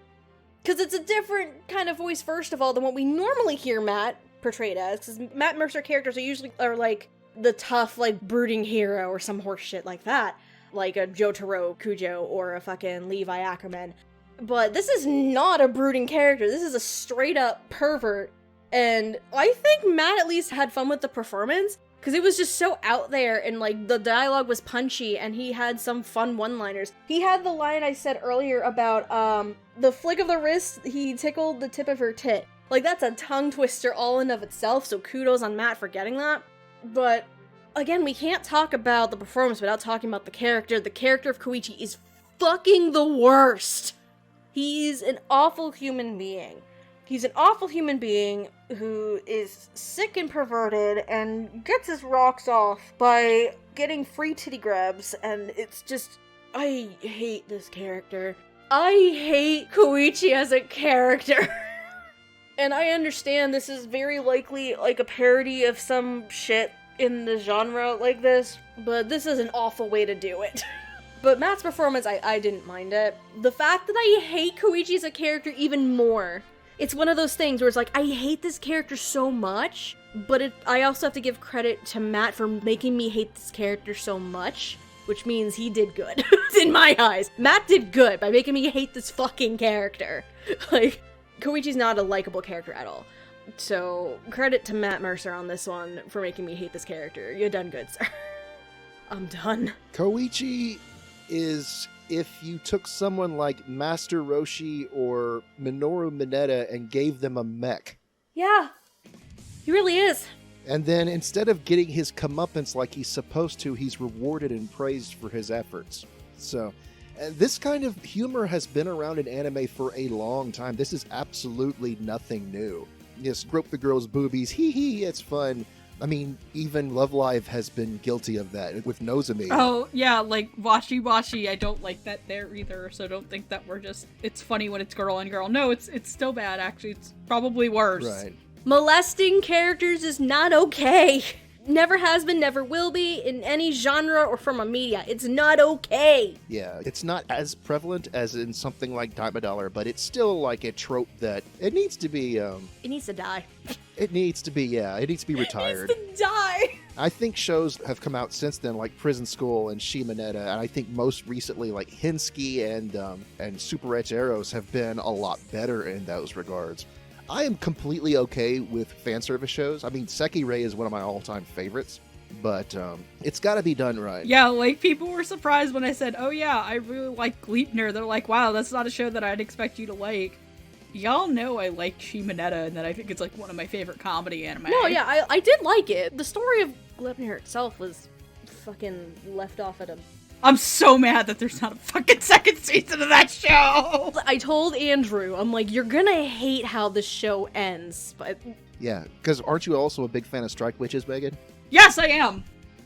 Because it's a different kind of voice, first of all, than what we normally hear Matt portrayed as. Because Matt Mercer characters are like the tough, like, brooding hero or some horse shit like that. Like a Jotaro Kujo or a fucking Levi Ackerman. But this is not a brooding character. This is a straight up pervert. And I think Matt at least had fun with the performance. Because it was just so out there, and like the dialogue was punchy, and he had some fun one-liners. He had the line I said earlier about the flick of the wrist, he tickled the tip of her tit. Like, that's a tongue twister all in of itself, so kudos on Matt for getting that. But, again, we can't talk about the performance without talking about the character. The character of Koichi is fucking the worst. He's an awful human being. He's an awful human being who is sick and perverted and gets his rocks off by getting free titty grabs, and it's just... I hate this character. I hate Koichi as a character. And I understand this is very likely like a parody of some shit in the genre like this, but this is an awful way to do it. But Matt's performance, I didn't mind it. The fact that I hate Koichi as a character even more, it's one of those things where it's like, I hate this character so much, but I also have to give credit to Matt for making me hate this character so much, which means he did good, in my eyes. Matt did good by making me hate this fucking character. Like, Koichi's not a likable character at all. So, credit to Matt Mercer on this one for making me hate this character. You done good, sir. I'm done. Koichi is if you took someone like Master Roshi or Minoru Mineta and gave them a mech. Yeah, he really is. And then instead of getting his comeuppance like he's supposed to, he's rewarded and praised for his efforts. So, this kind of humor has been around in anime for a long time. This is absolutely nothing new. Yes, grope the girl's boobies, hee hee, it's fun. I mean, even Love Live has been guilty of that with Nozomi. Oh, yeah, like, Washi Washi, I don't like that there either, so don't think that we're just, it's funny when it's girl on girl. No, it's still bad, actually. It's probably worse. Right. Molesting characters is not okay. Never has been, never will be, in any genre or from a media. It's not okay. Yeah, it's not as prevalent as in something like Daimidaler, but it's still like a trope that it needs to be, It needs to die. it needs to be retired. It needs to die. I think shows have come out since then, like Prison School and Shimonetta, and I think most recently, like Hinsky and Super Edge Arrows have been a lot better in those regards. I am completely okay with fan service shows. I mean, Seki Ray is one of my all-time favorites, but it's got to be done right. Yeah, like, people were surprised when I said, oh yeah, I really like Gleipnir. They're like, wow, that's not a show that I'd expect you to like. Y'all know I like Shimonetta and that I think it's, like, one of my favorite comedy anime. No, yeah, I did like it. The story of Gleipnir itself was fucking left off at a... I'm so mad that there's not a fucking second season of that show! I told Andrew, I'm like, you're gonna hate how the show ends, but... Yeah, because aren't you also a big fan of Strike Witches, Megan? Yes, I am!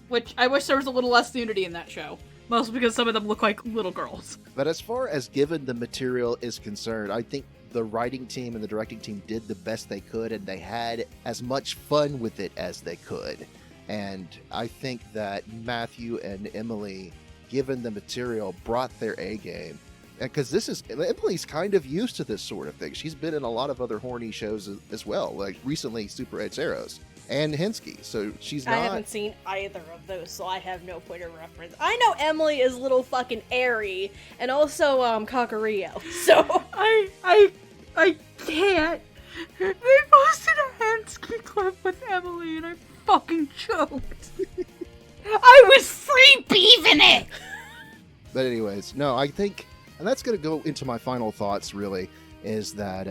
Which, I wish there was a little less nudity in that show. Mostly because some of them look like little girls. But as far as given the material is concerned, I think the writing team and the directing team did the best they could, and they had as much fun with it as they could. And I think that Matthew and Emily, given the material, brought their A game. And because Emily's kind of used to this sort of thing. She's been in a lot of other horny shows as well, like recently Super Edge Arrows and Hinsky. So she's not... I haven't seen either of those, so I have no point of reference. I know Emily is little fucking airy, and also Kakario. So I can't. They posted a Hinsky clip with Emily and I fucking choked. I was free beefing it! But anyways, no, I think, and that's going to go into my final thoughts, really, is that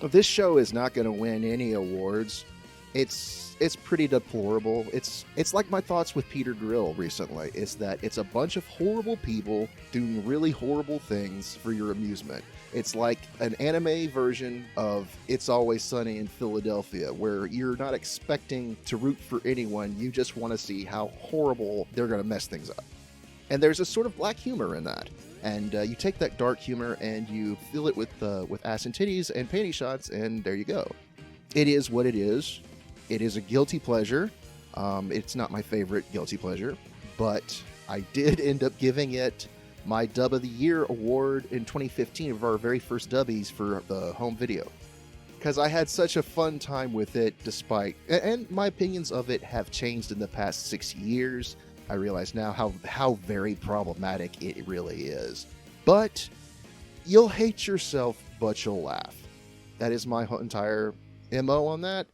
this show is not going to win any awards. It's pretty deplorable. It's like my thoughts with Peter Grill recently, is that it's a bunch of horrible people doing really horrible things for your amusement. It's like an anime version of It's Always Sunny in Philadelphia, where you're not expecting to root for anyone, you just want to see how horrible they're going to mess things up. And there's a sort of black humor in that. And you take that dark humor and you fill it with ass and titties and panty shots, and there you go. It is what it is. It is a guilty pleasure. It's not my favorite guilty pleasure, but I did end up giving it my Dub of the Year award in 2015 of our very first dubbies for the home video. Because I had such a fun time with it, despite... And my opinions of it have changed in the past 6 years. I realize now how very problematic it really is. But you'll hate yourself, but you'll laugh. That is my entire MO on that.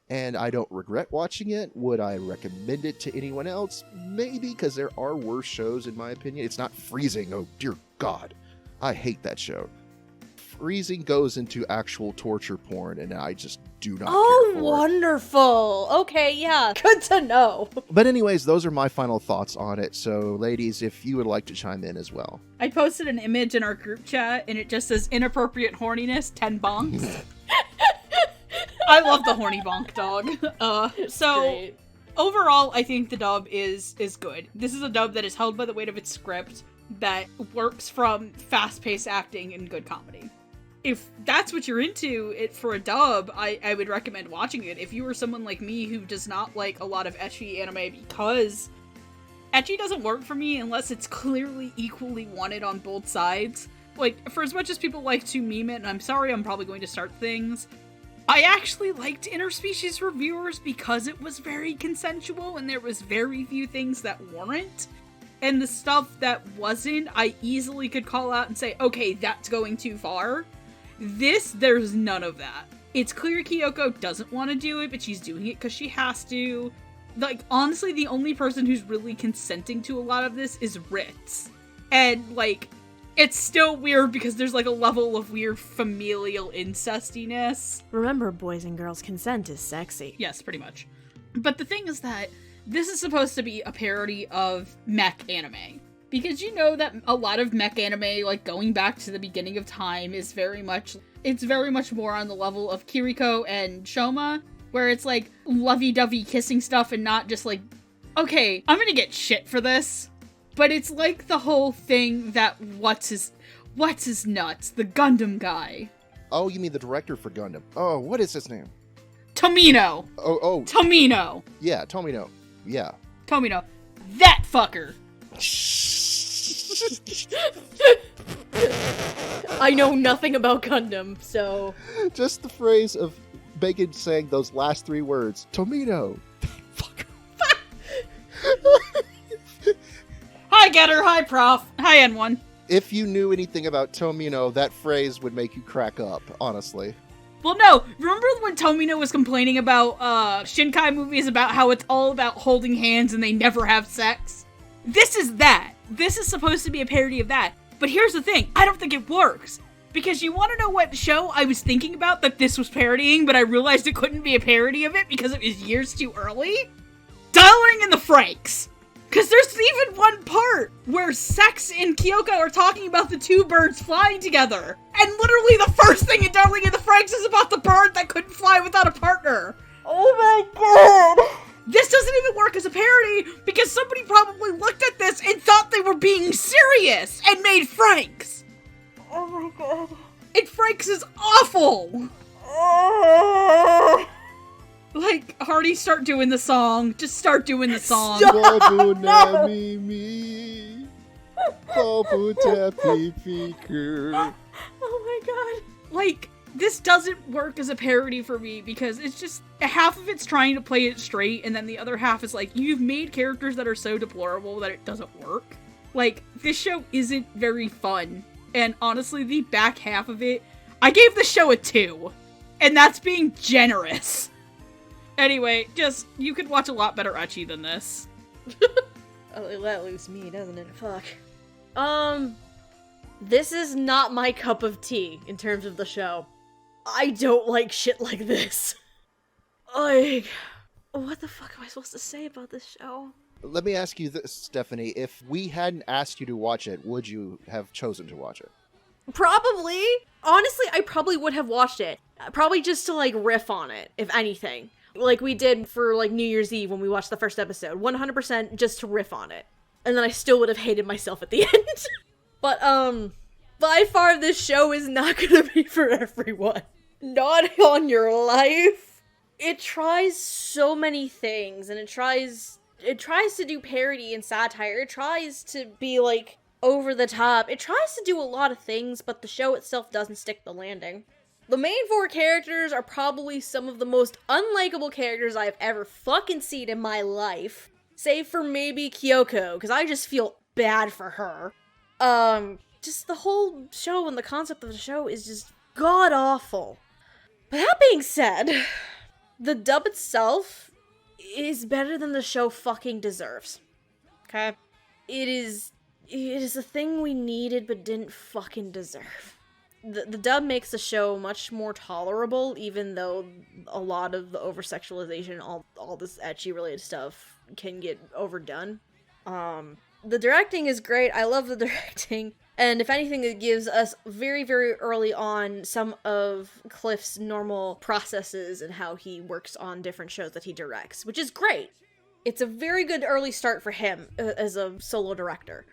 And I don't regret watching it. Would I recommend it to anyone else? Maybe, because there are worse shows in my opinion. It's not Freezing, oh dear God. I hate that show. freezing goes into actual torture porn, and I just do not Oh, care for it. wonderful. Okay, yeah, good to know. But anyways, those are my final thoughts on it. So, ladies, if you would like to chime in as well. I posted an image in our group chat, and it just says inappropriate horniness, 10 bonks. I love the horny bonk dog. Great. Overall, I think the dub is good. This is a dub that is held by the weight of its script, that works from fast-paced acting and good comedy. If that's what you're into it for a dub, I would recommend watching it. If you are someone like me who does not like a lot of ecchi anime, because ecchi doesn't work for me unless it's clearly equally wanted on both sides. Like, for as much as people like to meme it, and I'm sorry, I'm probably going to start things, I actually liked interspecies reviewers because it was very consensual and there was very few things that weren't. And the stuff that wasn't, I easily could call out and say, okay, that's going too far. There's none of that. It's clear Kyoko doesn't want to do it, but she's doing it because she has to. Like, honestly, the only person who's really consenting to a lot of this is Ritz. And, like, it's still weird because there's, like, a level of weird familial incestiness. Remember, boys and girls, consent is sexy. Yes, pretty much. But the thing is that this is supposed to be a parody of mech anime. Because you know that a lot of mech anime, like, going back to the beginning of time, is very much more on the level of Kiriko and Shoma, where it's, like, lovey-dovey kissing stuff and not just, like, okay, I'm gonna get shit for this. But it's like the whole thing that what's his nuts, the Gundam guy. Oh, you mean the director for Gundam. Oh, what is his name? Tomino. Oh. Tomino. Yeah, Tomino. Yeah. Tomino. That fucker. I know nothing about Gundam, so... Just the phrase of Bacon saying those last 3 words. Tomino. Fucker. Hi, Getter. Hi, Prof. Hi, N1. If you knew anything about Tomino, that phrase would make you crack up, honestly. Well, no. Remember when Tomino was complaining about Shinkai movies about how it's all about holding hands and they never have sex? This is that. This is supposed to be a parody of that. But here's the thing. I don't think it works. Because you want to know what show I was thinking about that this was parodying, but I realized it couldn't be a parody of it because it was years too early? Dialing in the Franks. Because there's even one part where Sex and Kyoko are talking about the 2 birds flying together. And literally the first thing in Darling in the Franxx is about the bird that couldn't fly without a partner. Oh my god! This doesn't even work as a parody because somebody probably looked at this and thought they were being serious and made Franks. Oh my god. And Franks is awful. Oh. Like, Hardy, start doing the song. Just start doing the song. Oh my god. Like, this doesn't work as a parody for me because it's just, half of it's trying to play it straight and then the other half is like, you've made characters that are so deplorable that it doesn't work. Like, this show isn't very fun. And honestly, the back half of it, I gave the show a 2. And that's being generous. Anyway, just, you could watch a lot better ecchi than this. Oh, it let loose me, doesn't it? Fuck. This is not my cup of tea in terms of the show. I don't like shit like this. Like, what the fuck am I supposed to say about this show? Let me ask you this, Stephanie. If we hadn't asked you to watch it, would you have chosen to watch it? Probably. Honestly, I probably would have watched it. Probably just to, like, riff on it, if anything. Like we did for, like, New Year's Eve when we watched the first episode. 100% just to riff on it. And then I still would have hated myself at the end. But, by far this show is not gonna be for everyone. Not on your life. It tries so many things, and it tries to do parody and satire. It tries to be, like, over the top. It tries to do a lot of things, but the show itself doesn't stick the landing. The main 4 characters are probably some of the most unlikable characters I've ever fucking seen in my life. Save for maybe Kyoko, because I just feel bad for her. Just the whole show and the concept of the show is just god-awful. But that being said, the dub itself is better than the show fucking deserves. Okay? It is a thing we needed but didn't fucking deserve. The dub makes the show much more tolerable, even though a lot of the over-sexualization, all this ecchi related stuff can get overdone. The directing is great. I love the directing. And if anything, it gives us very, very early on some of Cliff's normal processes and how he works on different shows that he directs, which is great. It's a very good early start for him as a solo director.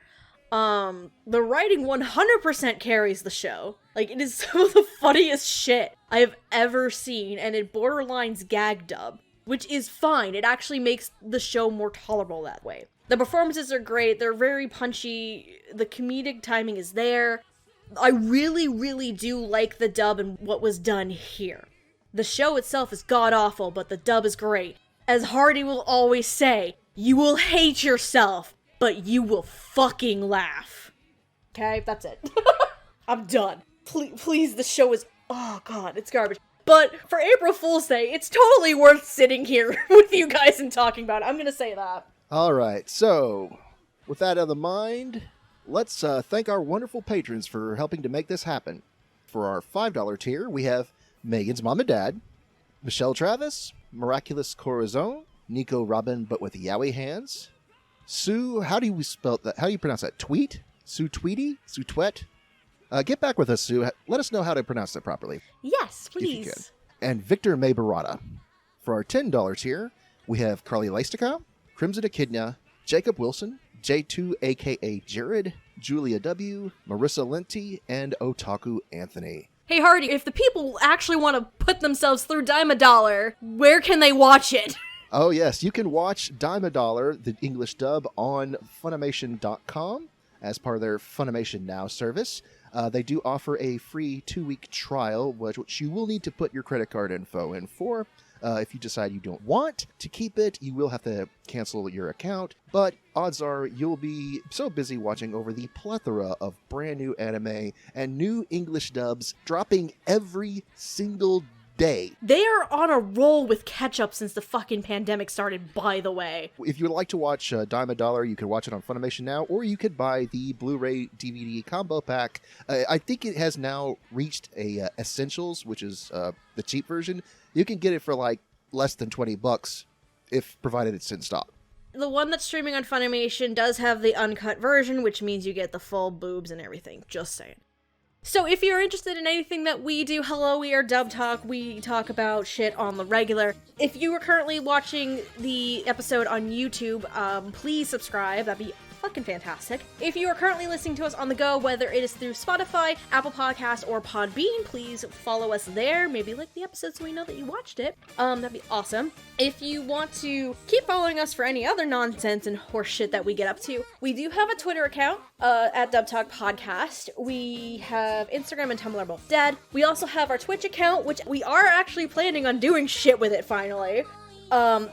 The writing 100% carries the show. Like, it is some of the funniest shit I have ever seen, and it borderlines gag dub, which is fine. It actually makes the show more tolerable that way. The performances are great, they're very punchy, the comedic timing is there. I really, really do like the dub and what was done here. The show itself is god-awful, but the dub is great. As Hardy will always say, you will hate yourself, but you will fucking laugh. Okay, that's it. I'm done. Please, the show is... Oh god, it's garbage. But for April Fool's Day, it's totally worth sitting here with you guys and talking about it. I'm gonna say that. Alright, so, with that out of the mind, let's thank our wonderful patrons for helping to make this happen. For our $5 tier, we have Megan's mom and dad, Michelle Travis, Miraculous Corazon, Nico Robin but with yaoi hands, Sue, how do you spell that? How do you pronounce that? Tweet? Sue Tweety? Sue Twet? Get back with us, Sue. Let us know how to pronounce that properly. Yes, If you can. please. And Victor May Barada. For our $10 tier, we have Carly Leistica, Crimson Echidna, Jacob Wilson, J2 aka Jared, Julia W, Marissa Lenti, and Otaku Anthony. Hey Hardy, if the people actually want to put themselves through Daimidaler, where can they watch it? Oh yes, you can watch Daimidaler, the English dub, on Funimation.com as part of their Funimation Now service. They do offer a free 2-week trial, which you will need to put your credit card info in for. If you decide you don't want to keep it, you will have to cancel your account, but odds are you'll be so busy watching over the plethora of brand new anime and new English dubs dropping every single day. They are on a roll with catch-up since the fucking pandemic started, by the way. If you would like to watch Daimidaler, you could watch it on Funimation Now, or you could buy the Blu-ray DVD combo pack. I think it has now reached a Essentials, which is the cheap version. You can get it for like less than $20 if provided it's in stock. The one that's streaming on Funimation does have the uncut version, which means you get the full boobs and everything. Just saying. So if you're interested in anything that we do, hello, we are Dub Talk. We talk about shit on the regular. If you are currently watching the episode on YouTube, please subscribe. That'd be fucking fantastic. If you are currently listening to us on the go, whether it is through Spotify, Apple Podcasts, or Podbean, please follow us there. Maybe like the episode so we know that you watched it. That'd be awesome. If you want to keep following us for any other nonsense and horse shit that we get up to, we do have a Twitter account at dubtalkpodcast. We have Instagram and Tumblr both dead. We also have our Twitch account, which we are actually planning on doing shit with it finally.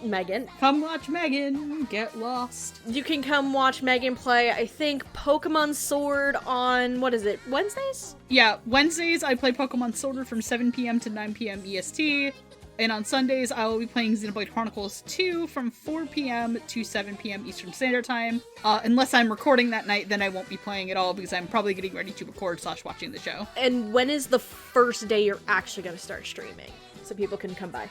Megan. Come watch Megan get lost. You can come watch Megan play, I think, Pokemon Sword on, what is it, Wednesdays? Yeah, Wednesdays I play Pokemon Sword from 7 p.m. to 9 p.m. EST. And on Sundays, I will be playing Xenoblade Chronicles 2 from 4 p.m. to 7 p.m. Eastern Standard Time. Unless I'm recording that night, then I won't be playing at all because I'm probably getting ready to record / watching the show. And when is the first day you're actually going to start streaming? So people can come by.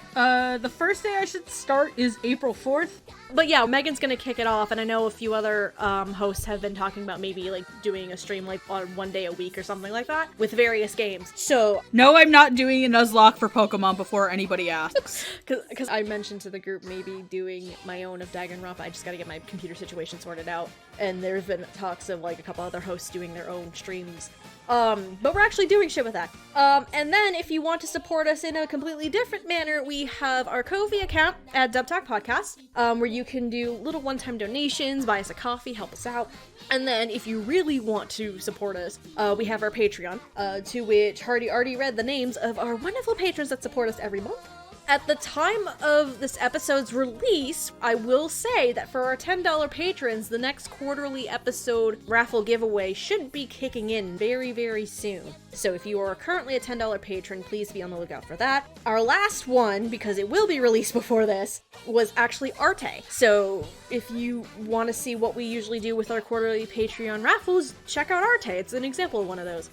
The first day I should start is April 4th. But yeah, Megan's gonna kick it off, and I know a few other hosts have been talking about maybe like doing a stream like on 1 day a week or something like that with various games. So no, I'm not doing a Nuzlocke for Pokemon before anybody asks. Because I mentioned to the group maybe doing my own of Danganronpa. I just gotta get my computer situation sorted out. And there's been talks of like a couple other hosts doing their own streams. But we're actually doing shit with that. And then if you want to support us in a completely different manner, we have our Ko-fi account at Dub Talk Podcast, where you can do little one-time donations, buy us a coffee, help us out. And then if you really want to support us, we have our Patreon, to which Hardy already read the names of our wonderful patrons that support us every month. At the time of this episode's release, I will say that for our $10 patrons, the next quarterly episode raffle giveaway should be kicking in very, very soon. So if you are currently a $10 patron, please be on the lookout for that. Our last one, because it will be released before this, was actually Arte. So if you want to see what we usually do with our quarterly Patreon raffles, check out Arte. It's an example of one of those.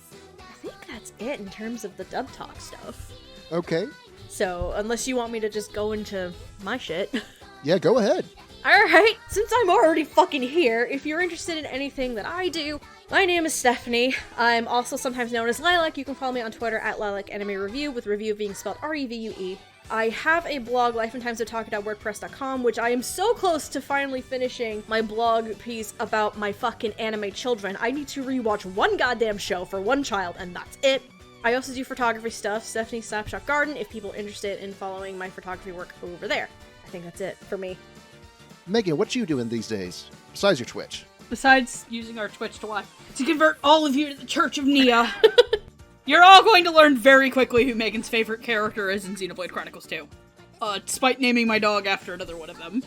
think that's it in terms of the Dub Talk stuff. Okay. So, unless you want me to just go into my shit. Yeah, go ahead. Alright, since I'm already fucking here, if you're interested in anything that I do, my name is Stephanie. I'm also sometimes known as Lilac. You can follow me on Twitter at Lilac Anime Review, with review being spelled R-E-V-U-E. I have a blog, lifeandtimesoftalk.wordpress.com, which I am so close to finally finishing my blog piece about my fucking anime children. I need to rewatch one goddamn show for one child, and that's it. I also do photography stuff, Stephanie's Snapshot Garden, if people are interested in following my photography work over there. I think that's it for me. Megan, what you doing these days? Besides your Twitch? Besides using our Twitch to convert all of you to the Church of Nia. You're all going to learn very quickly who Megan's favorite character is in Xenoblade Chronicles 2. Despite naming my dog after another one of them.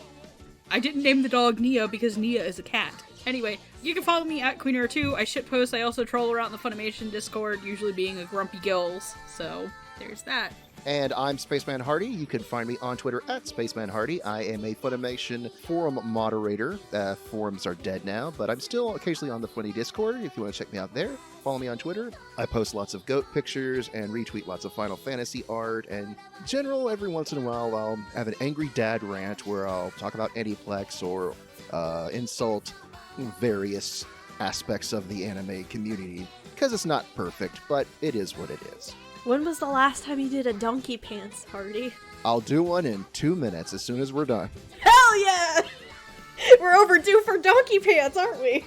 I didn't name the dog Nia because Nia is a cat. Anyway, you can follow me at QueenEra2. I shitpost. I also troll around the Funimation Discord, usually being a grumpy gills. So, there's that. And I'm Spaceman Hardy. You can find me on Twitter at Spaceman Hardy. I am a Funimation forum moderator. Forums are dead now, but I'm still occasionally on the Funny Discord if you want to check me out there. Follow me on Twitter. I post lots of goat pictures and retweet lots of Final Fantasy art. And in general, every once in a while, I'll have an angry dad rant where I'll talk about Aniplex or insult various aspects of the anime community. Because it's not perfect, but it is what it is. When was the last time you did a donkey pants, Hardy? I'll do one in 2 minutes as soon as we're done. Hell yeah! We're overdue for donkey pants, aren't we?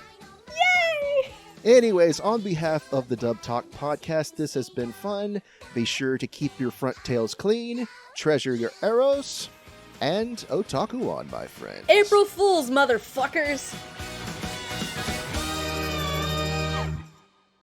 Yay! Anyways, on behalf of the Dub Talk podcast, this has been fun. Be sure to keep your front tails clean, treasure your arrows, and otaku on, my friends. April Fools, motherfuckers!